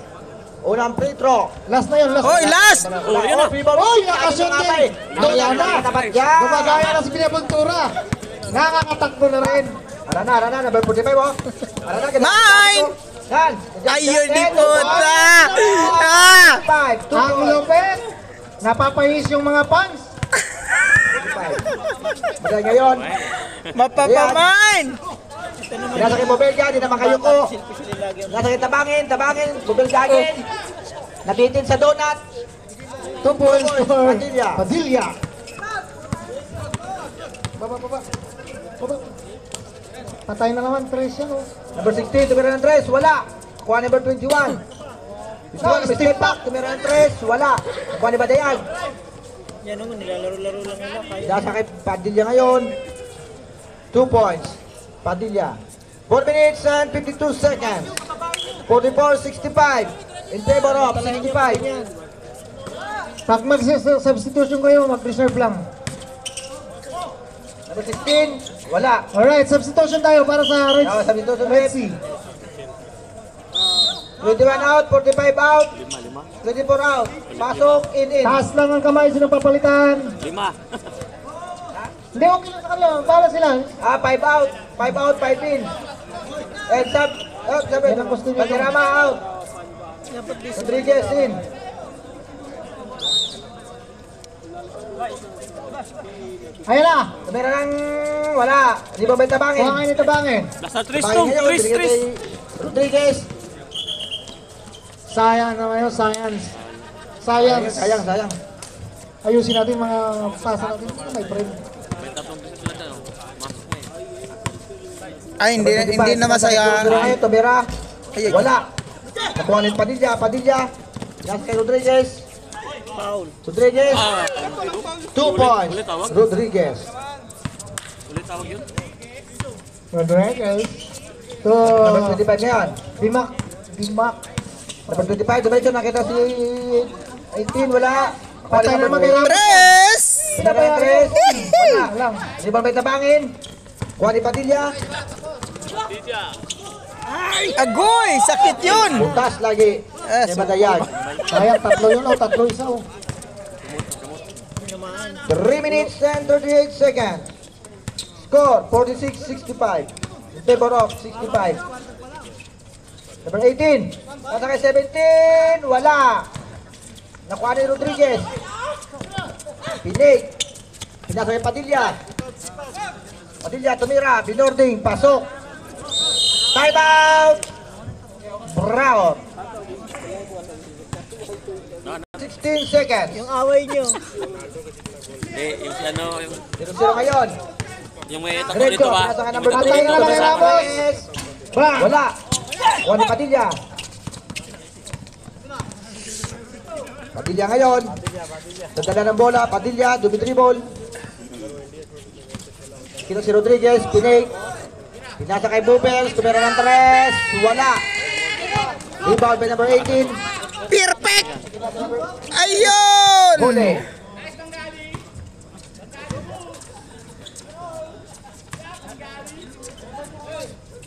Unang free throw. Last na yun, last. Hoy, last! Oh, yun o. Uy, nakashoot din. Doon na. Tapat yan. Gumagaya na si Pinabuntura. Nakakatakbo na rin. Ara na. Number 45 oh. Ara na. ganun. Nine! Yan. Ayun di puta! Ah! 5. 2 Ang lupit. Napapahis yung mga fans. 5. Madali ngayon. Mapapamain! Nasa kay Bobelga. Di naman kayo ko. Nasa kay Tabangin. Bobelgagin. Nabitin sa donut. 2 points for Padilla. Padilla. Baba. Patay na naman, Tres yan, oh. Number 16. Tumira ng 3. Wala. Kuha number 21. Step back. Tumira ng 3. Wala. Kuha ni Badayag. Yan o, nilalaro-laro lang nila. Kaya Nasa kay Padilla ngayon. 2 points. Padilla. 4 minutes and 52 seconds. 44-65. In favor of 65. Pag mag-substitution kayo, mag-reserve lang. Number 16. Wala. Alright, substitution tayo para sa Red, Now, sabi ito sa Red Red. Sea. 21 out. 45 out. 24 out. Pasok. In. Taas lang ang kamay, sino papalitan? 5. Hindi, okay lang sa kanila. Para sila. 5 out. 5 out. 5 in. And sub. Sabi. Yan ang gusto nyo. Valderrama out. Rodriguez in. Ayan na. Tumira ng wala. Di ba may tabangin? Kuha kayo nito bangin. Nasa Tabangin ngayon. Binigay kay Rodriguez. Sayang naman yun, science. Science. Sayang. Ayusin natin mga pasa natin. May friend. May tatlong beses sila dyan, oh. Masok na eh. Ay, hindi na masaya. Ngayon, Tobera. Ay, ay. Wala. Nakuha ni Padilla. Yan kay Rodriguez. Foul. Rodriguez. 2 points. Ulit tawag? Rodriguez. Ulit tawag yun? Rodriguez. To Number 25 ngayon. Bimak. Number 25, diretso nakita si 18, wala. Patay naman kay Ramos. Tres! Tres. Wala. Lang. Rebound may tabangin. Kuha ni Padilla. Agoy! Sakit yun! Butas lagi. Yes. Si Madayag. Sayang, tatlo yun o, tatlo isa o. 3 minutes and 38 seconds. Score, 46-65. In favor of 65. Number 18. Nasa kay 17. Wala. Nakuha ni Rodriguez. Pinig. Pinasa kay Padilla. Padilla tumira. Binording. Pasok. Time out. Brown. 16 seconds. Yung away nyo. Yung si ano, 0-0 ngayon. yung may tatlo Diretso. dito ba? Nasa ka Yung number may 9. tatlo dito ba sa Ramos. Bang! Wala. Kuha ni Padilla. Padilla ngayon. Tagdala ng bola. Padilla. Dribble. Kino si Rodriguez. Pinig. Pinasa kay Bubels. Tumira ng 3. Wala. Rebound by number 18. Perfect! Ayun! Huli.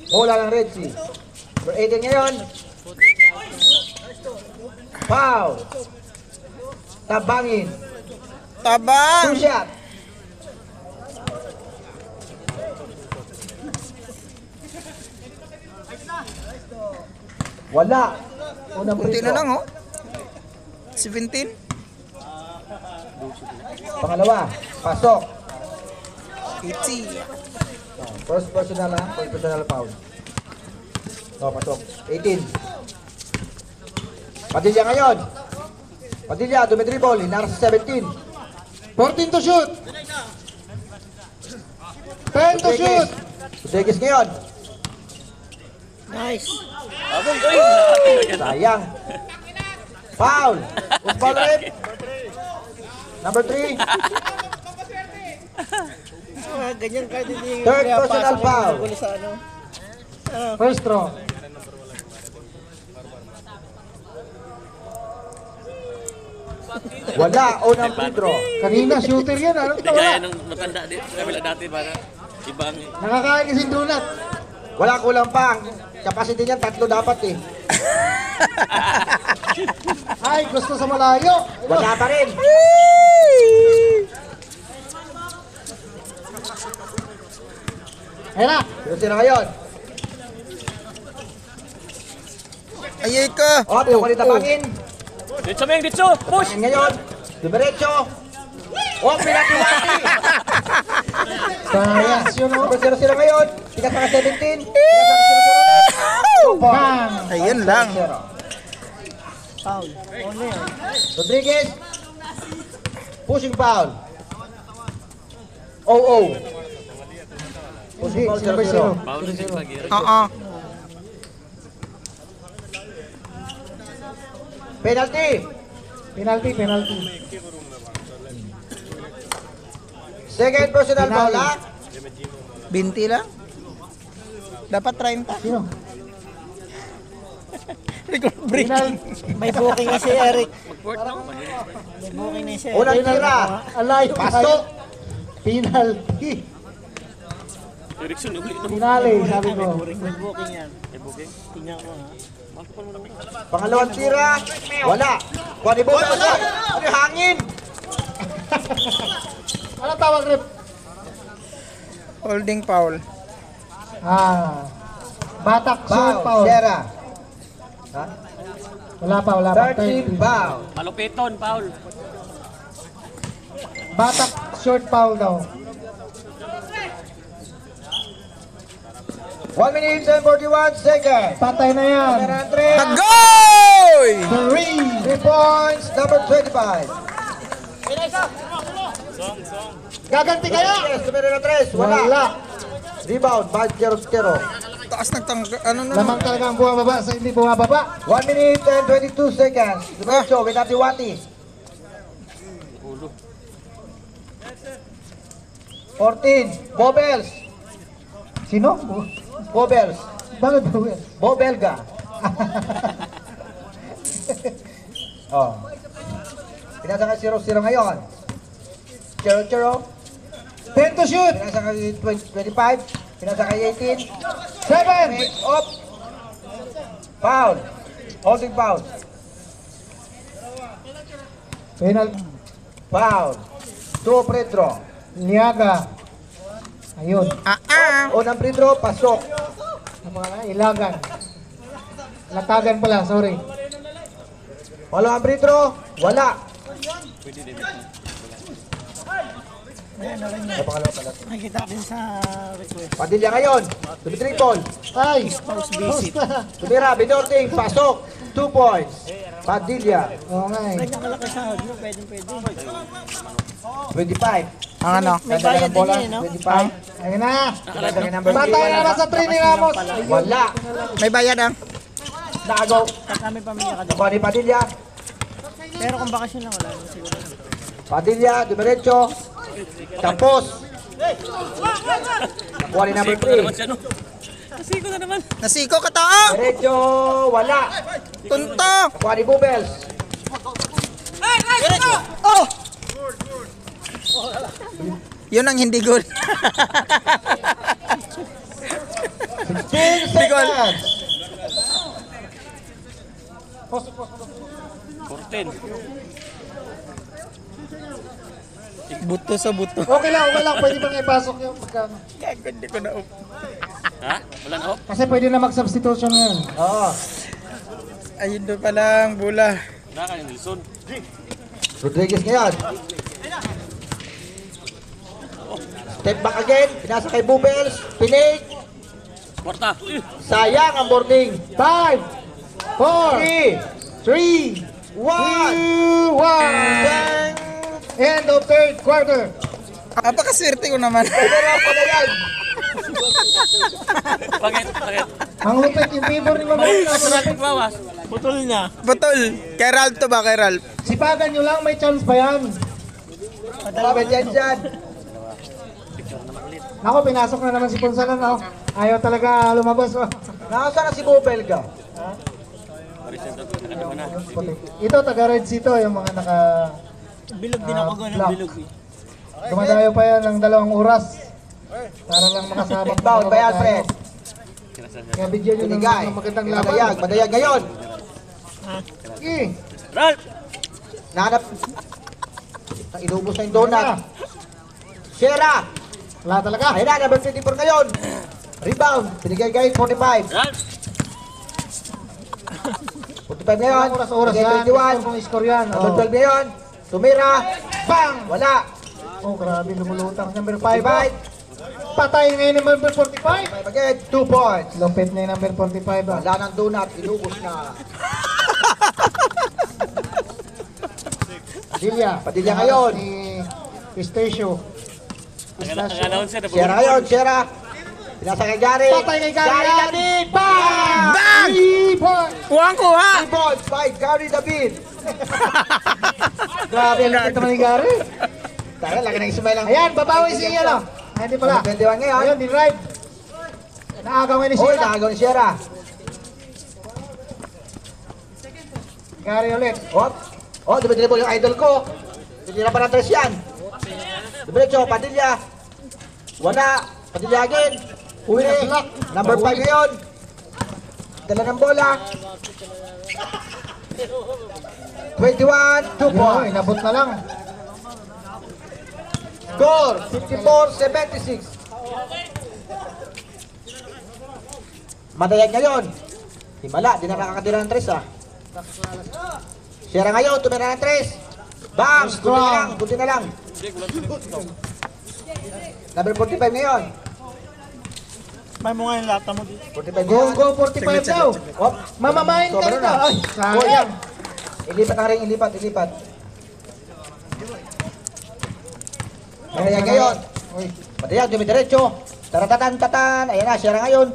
Bola ng Red Sea. Number 18 ngayon. Foul. Tabangin. Tabang! 2 shot. Wala. Unang Kunti free na throw. lang, oh. 17. Pangalawa. Pasok. 80. First personal ha. First personal foul. Pasok. 18. Padilla ngayon. Padilla, dumidribble. Hinarap sa 17. 14 to shoot. 10 to shoot. Rodriguez ngayon. Nice. Sayang. Foul. Who's foul rin? Number 3. Ganyan kahit hindi Third kaya personal pasok foul. yung gulo sa ano. First throw. Wala. Unang free throw. Kanina shooter yan. Anong Hindi gaya tawala? nung matanda dito. Kabila dati ba na? Ibang... Nakakain kasi donut. Wala, kulang pa. Ang capacity niyan, 3 dapat eh. Ay, gusto sa malayo. Wala pa rin. Ayun na. Sino ngayon? Ayay ka! O, pinako ni Tabangin. Dito, Meng! Dito! Push! Tabangin ngayon. Dumiretso. O, pinatiwati. Sayang. Yun o. Number 0 ngayon. Pinasa ka 17. Pinasa ka 0-0. Bang! Ayun lang. Foul. Ano yan? Rodriguez. Pushing foul. 0-0. Pushing foul, Number 0. 0-0. Paolo din pag Oo. Penalty. Penalty. Second personal foul, ha? 20 lang. Dapat 30. Sino? Record break. May booking na si Eric. mag-court, no? May booking na si Eric. Unang tira. Alayo. Pasok. Penalty. Erickson, uli na. Pinali, sabi ko. May booking yan. May booking. Tingnan ko ha. Pangalawang tira. Wala. Kuha ni Bubel. Ano yung hangin? Anong tawag, Rep? Holding foul. Batak, short Foul. foul. Sierra. Ha? Wala pa. 13 foul. Malupiton, Paul. Batak, short foul daw. 1 minute and 41 seconds. Patay na yan. Meron 3. Agoy! 3 points. Number 25. Gaganti kaya? Yes, meron 3. Wala. Wala. Rebound, Balcero. Taas ano na. Lamang talaga ang bumababa sa hindi bumababa. 1 minute and 22 seconds. Diretso, with Atiwati. 14, Bobels. Sino? Bobels. Bakit Bobel? Bobelga. Oh. Pinasa ka 0-0 ngayon. Chero. 10 to shoot. Pinasa ka 25. Pinasa ka 18. 7. Make up. Foul. Holding foul. Penalty. Foul. 2 free throw. Liaga. Ayun. Unang free throw, pasok. Ang mga ilagan. Latagan pala, sorry. Walang free throw, wala. Nakikita din sa request. Padilla ngayon. Triple. Ay! Visit. Tumira, Bidorting, pasok. 2 points. Padilla. Oo nga eh. Ganyan kalaki sahod mo, pwede. 25. Ang ano? May Tanda bayad ng bola, din eh, no? 25. Ayun na. Tanda ng number Batay 3. naman sa training Ramos. Wala. May bayad ang? Nagaw. Pag kami pamilya ka doon. Nakuha ni Padilla. Pero kung bakasyon lang, wala naman siguro. Padilla, Dumiretso. Campos. Nakuha ni number 3. Kasi ko na naman. Nasiko ka tao! Diretso, wala. Tunto! Nakuha ni Bubels. Oh! Yun ang hindi good. 10 seconds. 14. Buto sa buto. Okay lang. Pwede bang ipasok yung pagkano? Hindi ko na Ha? Wala na, oh. Kasi pwede na mag-substitution ngayon. Oo. Ayun doon pa lang, bula. Wala ka yung Wilson. Rodriguez ngayon. Step back again. Pinasa kay Bubels. Pinake. Kwarta. Sayang ang boarding. 5, 4, 3, 3, 2, 1. 1. End of third quarter. Napakaswerte ko naman. Pero ako na yan. Bakit? Ang lupit yung favor ni Mama. Bawas. Putol niya. Butol. Kay Ralph to ba? Kay Ralph? Sipagan nyo lang, may chance pa yan. Bakit yan dyan? Ako, pinasok na naman si Ponsalan. Oh. Ayaw talaga lumabas. Oh. Nasaan na si Bubelga? Ito, taga-Red Sea to, yung mga naka... Bilog din ako ganun, block. bilog eh. Dumadayo pa yan ng 2 oras. Para lang makasama. Inbound by Alfred. Kaya bigyan nyo ng Binigay. mga magandang laban. Madayag ngayon. Eh, Ralph! Nanap. Inubos na yung donut. Sierra. wala talaga. Ayun na, number 24 ngayon. Rebound. Binigay guys, 45. Ralph! 2 45 ngayon. oras Binigay yan. 21. Kung score yan. Number Oh. 12 ngayon. Tumira. Bang! Wala. Oh, grabe, lumulutang. Number 5. 45. Patay ngayon ng number 45. 5 again. 2 points. Lupit na yung number 45. Ah. Wala ng donut. Inubos na. Padilla ngayon. Si Pistacio. Nag-announce na. Sierra ngayon. Sierra. Pinasa kay Gary. Patay kay Gary. Gary David. Bang! Bang! 3 points. Kuhang kuha! 3 points by Gary David. Grabe, ang lupit naman ni Gary. Tayo, laki ng smile lang. Ayan, babawi si ano. Ay, hindi pala. 21 ngayon. Ayun, dinrive. Naagaw ngayon ni Hoy, Sierra. nakagaw ni Sierra. Gary ulit. Oh, dumidrable yung idol ko. Titira pa ng 3 yan. Dumiretso, Padilla. Wala. Padilla again. Uwi. Number 5 ngayon. Dala ng bola. 21, 2 Ayun, points. inabot na lang. Score, 54-76. Madayag ngayon. Himala, di na nakakatira ng 3 ah. Sierra ngayon, tumira ng 3. Bang! Kunti na lang. Number 45 ngayon. May mo nga yung lata mo dito. 45 Go, ngayon. go, 45 daw. Oh, Mamamain ka sobra na. Ay, Sayang. sayang. Ilipat ang ring, ilipat. Madayag ngayon. Uy, Madayag, dumidiretso. Taratatan-tatan. Ayan na, Sierra ngayon.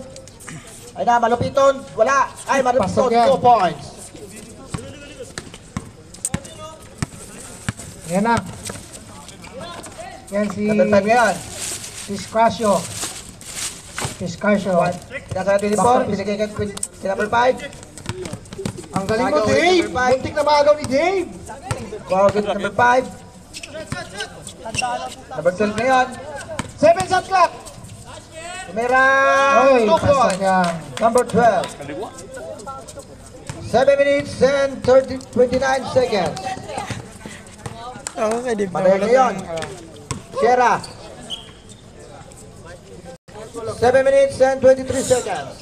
Ayan na, malupiton. Wala. Ay, malupiton. Pasok yan. 2 points. Yan na. Yan si Number 5 ngayon. Piscasio. Piscasio. Pinasa na 24. Binigay kay number 5. Ang galing mo, Magaw, Dave. number five. Muntik na magaw ni Dave. Wow, good number 5. Number 12 ngayon. 7 shot clock. Tumira. Oy, 2 pasok points. yan. Number 12. 7 minutes and 29 seconds. Okay, di ba? Madaya ngayon. Sierra. 7 minutes and 23 seconds.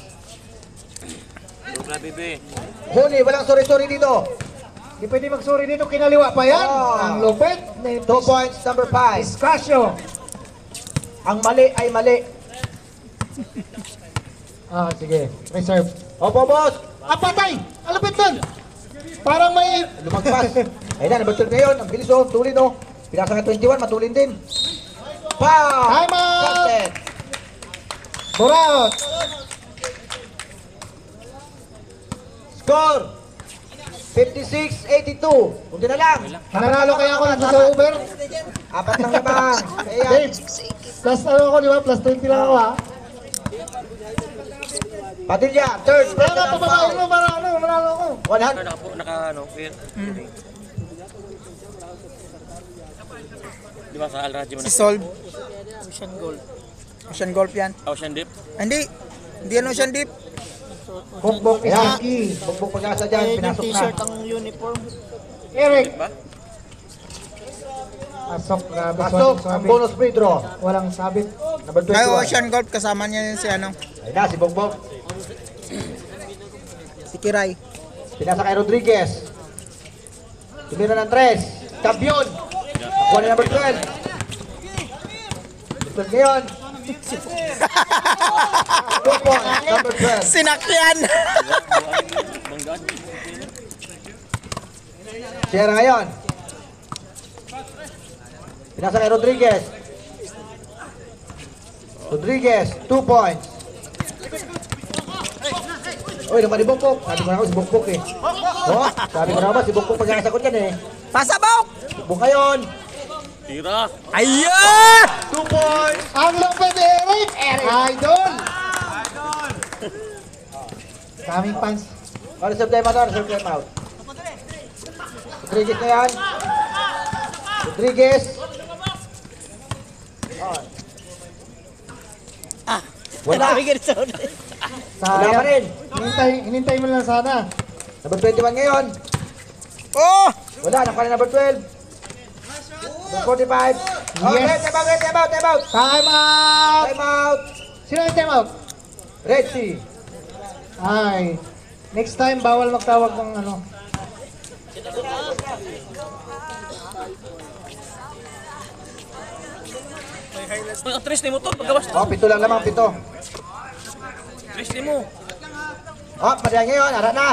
Dupla, bibi. Huli, walang sorry-sorry dito. Hindi pwede magsuri dito, kinaliwa pa yan. Oh. Ang lupit ni 2 points, number 5. Piscasio. Ang mali ay mali. Ah, sige. Reserve. Opo, boss. Ah, patay! Ang lupit nun! Parang may... Lumagpas. Ayun na, number 12 ngayon. Ang bilis oh, tulin oh. Pinasa nga 21, matulin din. Pow! Time out! Captain. Buraot! Score! 56-82. Kunti na lang. Nananalo kaya ako nandun sa Uber? 4 lang naman. Ayan. Dave, plus ano ako, di ba? Plus 20 lang ako, ha? Padilla, third. Para na, pababain mo, para ano, manalo ako. 100. Naka, wait. Di ba sa Al-Raji mo Si na? Solve. Ocean Gold. Ocean Golf yan. Ocean Deep? Hindi. Hindi yan Ocean Deep. Bukbok Ayan. Isaki. Bugbog pag-asa dyan, Ayun yung pinasok na. t-shirt ang uniform. Eric. Ba? Pasok, grabe. Pasok ang bonus free draw. Walang sabit. Number Ay, 21. Ocean Golf. Kasama niya yun si ano. Ayun na, si Bugbog. Si Kiray. Pinasa kay Rodriguez. Tumira ng 3. Kampiyon. Nakuha ni number 12. Number 12 ngayon. 2 points. Number 12. Sinakyan! Banggaan. Sierra ngayon. Pinasa kay Rodriguez. Rodriguez, 2 points. Uy, naman ni Bukbok. Sabi ko na ako si Bukbok eh. Oh, sabi ko na ba si Bukbok pag-asa ko dyan eh. Pasabok! Bukbok ngayon. Tira. Ayan! 2 points. Ang lupit, Eric! Idol! Daming fans. Reserve time out, reserve time out. Rodriguez na yan. Rodriguez. Oh. Wala. Wala pa rin. Hinintay mo lang sana. Number 21 ngayon. Oh! Wala, nakuha na number 12. Number 45. Oh, Yes. time out, time out, time out. Time out! Time out. Sino yung time out? Red Sea. Ay, next time bawal magtawag ng ano. Ang tres ni mo to, paggawas to. Oh, 7 lang naman, 7. Tres ni mo. Oh, Padilla ngayon, ara na.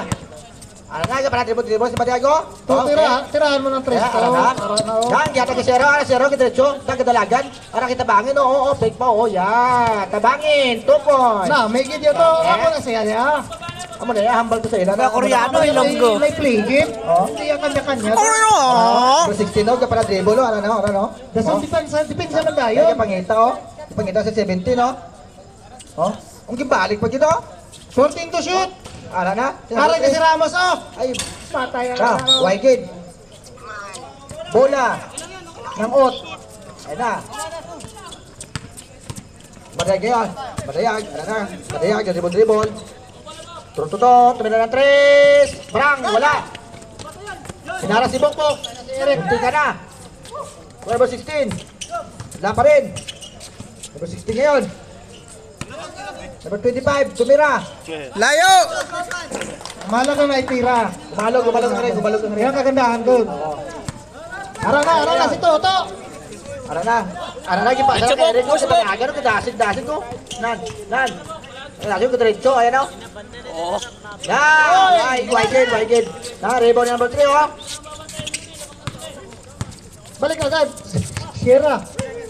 Ara na, kapag natin mo si Padiago. So, tirahan mo ng tres Ya, to. ara na. Para na, oh. Yan, yata kay Zero, ara Zero, kitrecho. Dan kadalagan. Ara kita bangin, oo, fake pa, oh, ya. Tabangin, 2 points. Na, may gid to. Ako na siya niya. Amo na, hambal to sa ila na. Koreano, Ilonggo. May play game. Oh. Hindi yan kanya-kanya. Oh! Number 16 no, kapag dribble, ara na, ara no. Dasang depensa man tayo. Yan, pangita, oh. Pangita sa 17, no. Oh, ang gibalik pa dito. 14 to shoot. Ara na. Aray ka si Ramos, oh. Ay, Patay ah, na. Waigid. Bola. Ng ot. Ayun na. Madayag ngayon. Madayag. Ano na. Madayag. Dribble. Tututot. Tumila ng 3. Brang. Wala. Sinara si Bokbok. Munti ka na. Number 16. Wala pa rin. Number 16 ngayon. Number 25. Tumira. Layo! Malaga na itira. Gumalog ka rin. Yan kagandahan doon. Ara na si Toto. Ara na, gipasa na kay Eric ko sa bangagan ko, dasin ko. Nan. Dasin ko diretso, ayan o. Oo. Ay, wide. Rebound number 3, oh. Balik agad. Sierra.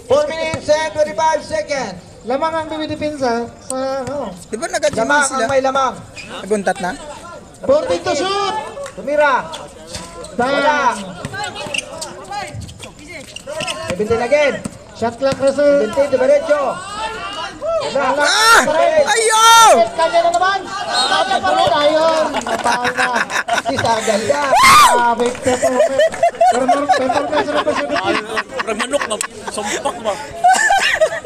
4 minutes and 25 seconds. Lamang ang dumidepensa sa ano. Di ba nag-gym Lamang na sila? ang may lamang. Naguntat na? 14 to shoot! Tumira. Wala. Bang! 17 again. Shot clock result. 17 diretso. Wala. Ah! Ayaw! Kanya na naman. Kanya pa rin. Ayun. Napahal na. Si Sagal na. Big pepper. Pepper ka sa representative. Parang manok ba? Sumpak ba?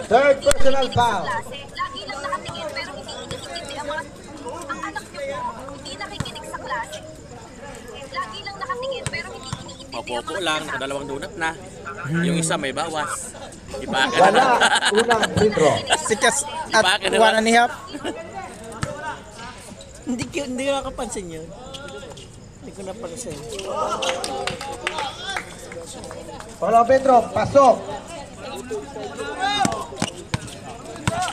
Third personal foul. Lagi lang nakatingin pero hindi iniintindi ang mga... Ang anak niyo po, hindi nakikinig sa klase. Lagi lang nakatingin pero hindi iniintindi ang Mapopo mga... lang, dalawang donut na. Yung isa may bawas. Ipakan na Wala. lang. Unang free throw. Sikas at 1.5. Hindi ko nakapansin yun. Hindi ko napansin. Paulo Pedro, pasok.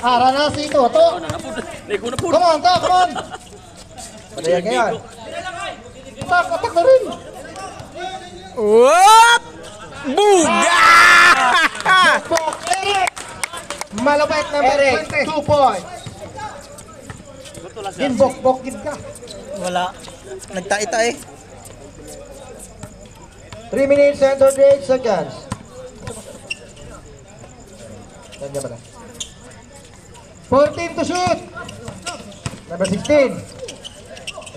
Ranas ito. To. Ligo na po. Come on, to. Come on. Padayan ngayon. Atak na rin. Whoop! Buga! Eric. Malapit na Eric. 2 points. Gimbok gid ka. Wala. Nagtaita eh. 3 minutes and 38 seconds. Tanya ba na? 14 to shoot. Number 16.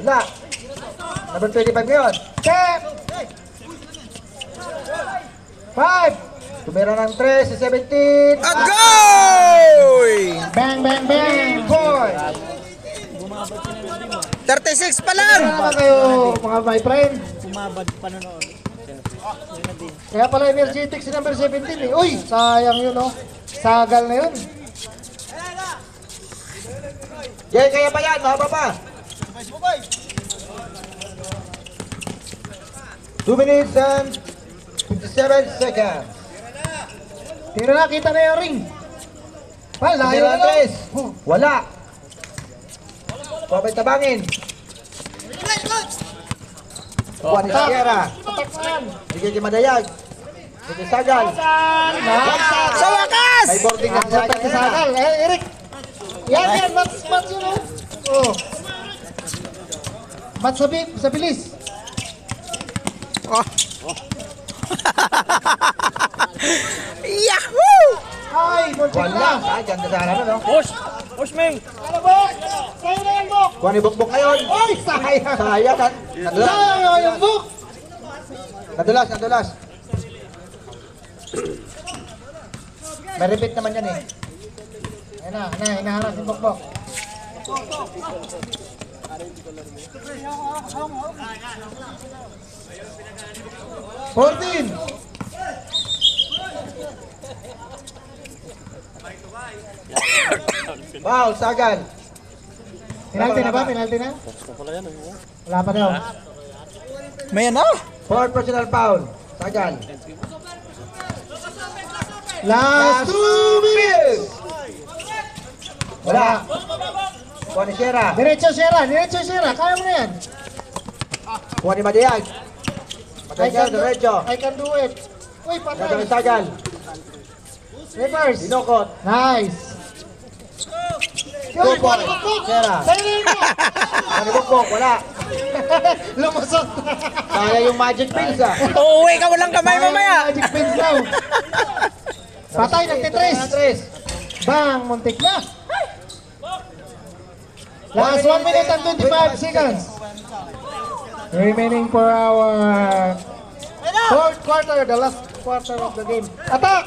Wala. Number 25 ngayon. Step. 5. Tumira ng 3 si 17. Agoy! Bang, bang, bang. 4. 36 pa lang! Ano naman kayo, mga my friend? Bumabad panonood. Kaya pala energetic si number 17 eh. Uy, sayang yun oh. Sagal na yun. Jay, kaya pa yan. Mahaba pa. 2 minutes and 57 seconds. Tira na, kita na yung ring. Layo Tumira na ng lang. 3. Wala. Pabay tabangin. Kuha ni Sierra. Atak na yan. Sige kay Madayag. Sige Sagal. Sa wakas! May boarding na si Sagal. Atak si Sagal. Eric. Yan, match yun oh. Oh. Match sa bilis. Oh. Yahoo! Ay, muntik Wala. na. Ah, ganda sana no? Push! Push, Ming! Ano ba? Sa'yo na yung book. Kuha ni Bukbuk ngayon. Ay, sayang. Sayang. Nadulas. Sayang yung book. Nadulas. May repeat naman yan eh. Ayan na, hinaharap si Bokbok. Fourteen. Foul, Sagal. Penalty na ba? Penalty na? Wala pa daw. May ano? Fourth personal foul. Sagal. Last 2 minutes. Wala. Kuha ni Sierra. Diretso Sierra. Kaya mo na yan. Kuha ni Madayag. Madayag, diretso. I can do it. Uy, Sagal ni patay. Sagal. Reverse. Dinokot. Nice. 2 points. Sierra. Sa'yo na yun. Kuha ni Bukbuk. Wala. Lumusot. Kaya yung magic pills ah. Uuwi ka walang kamay mamaya! Magic pins daw. Patay, nagtitres. Tres. Bang, muntik na. Last 1 minute and 25 seconds. Remaining for our fourth quarter, the last quarter of the game. Attack!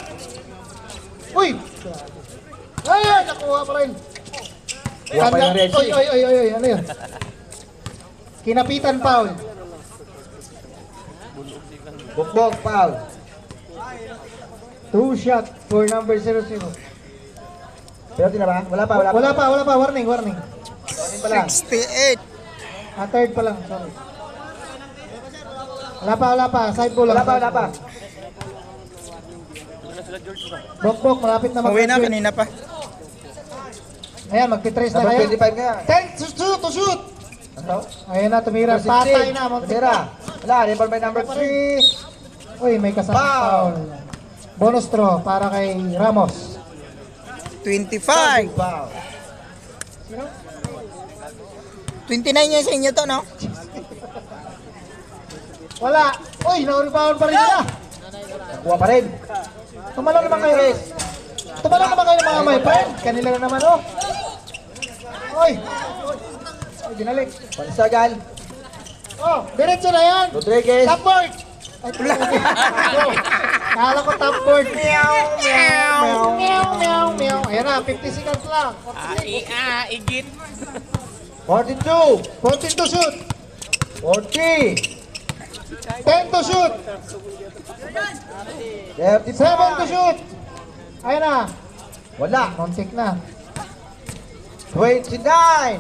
Uy! Ay, nakuha pa rin. Kuha pa yung Red Sea. Oy, ano yun? Kinapitan foul. Bukbuk, foul. 2 shot for number 00. Pero na ba? Wala pa. Wala pa. Warning. Ano pa lang? 68. Third pa lang, sorry. Wala pa. Side ball lang. Wala pa. Bok, malapit na Uwi na mag-shoot. kanina pa. Ayan, magtitrace na Number kayo. 25 nga. 10 to shoot! Ano? Ayan na, tumira. Number 16. Patay na, muntik Tumira. na. Wala, reball by number 3. Uy, may kasama Foul. foul. Bonus throw para kay Ramos. 25. Foul. 29 yun sa inyo to, no? Wala. Uy, na-rebound pa rin sila. Nakuha pa rin. Tumalon naman kayo, Res. Tumalon naman kayo mga my friend. Kanila na naman, oh. Uy. Uy, dinalik. Pansagal. Oh, diretso na yan. Rodriguez. Top board. Ay, kala ko top board. Meow, meow, meow, meow, meow. Ayan na, 50 seconds lang. Igit. 42. 14 to shoot. 40. 10 to shoot. 7 to 35. shoot. Ayan na. Wala. Non-sick na. 29.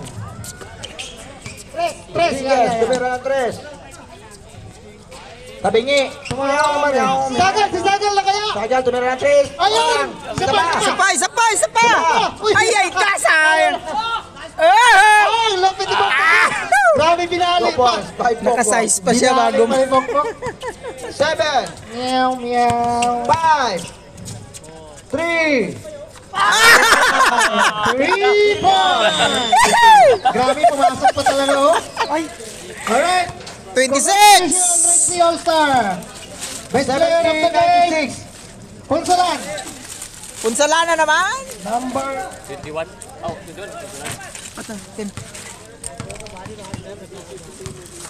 Tres. Rodriguez. Tumira ng 3. Tabingi. Tumayaw naman eh. Si Sagal na kaya. Sagal, tumira ng 3. Ayun! Isa pa! Uy! Ay, kasal! Ay, lapit ni Bokbok. Grabe binali 2 pa. points. 5 Nakasize pa siya Binali bago. pa ni Bokbok. 7. Meow, meow. 5. 3. 3 points! Grabe, pumasok pa talaga, oh. Alright. 26! Congratulations, All-Star. Best player of the day. 96. Punsalan. Punsalana naman! Number 21. Oh,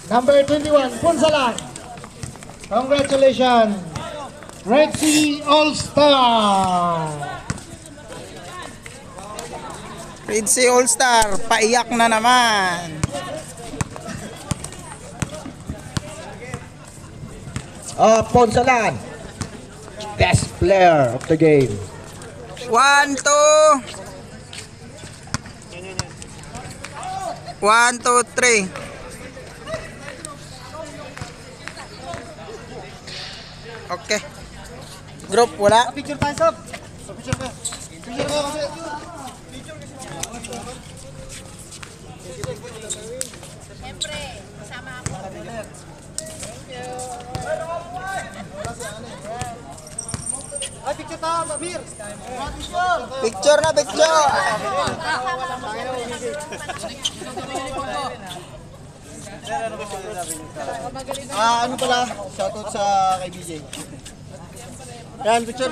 21, Punsalan. Congratulations, Red Sea All-Star. Red Sea All-Star, paiyak na naman. Ponsalan. Best player of the game. 1, 2. 1, 2, 3. Okay. Group, wala? Picture tayo, Sob. Picture ka. Picture ka kasi. Ay, picture tayo, Mabir. Picture na, picture! Ano pala? Shoutout sa kay BJ. Yan, picture.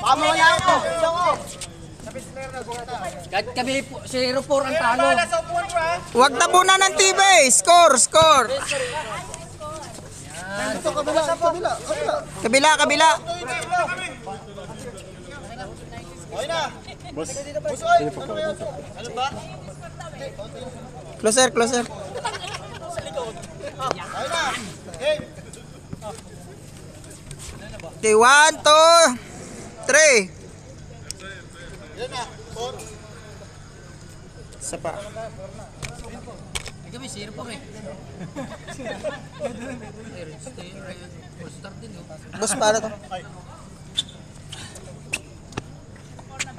Mamaya ako. Kahit kami, si Rupor ang talo. Huwag tabunan ng TV! Score! Kabila! Closer. Okay, 1, 2, 3. Isa pa. Kami, si Rupor eh. Boss, para to.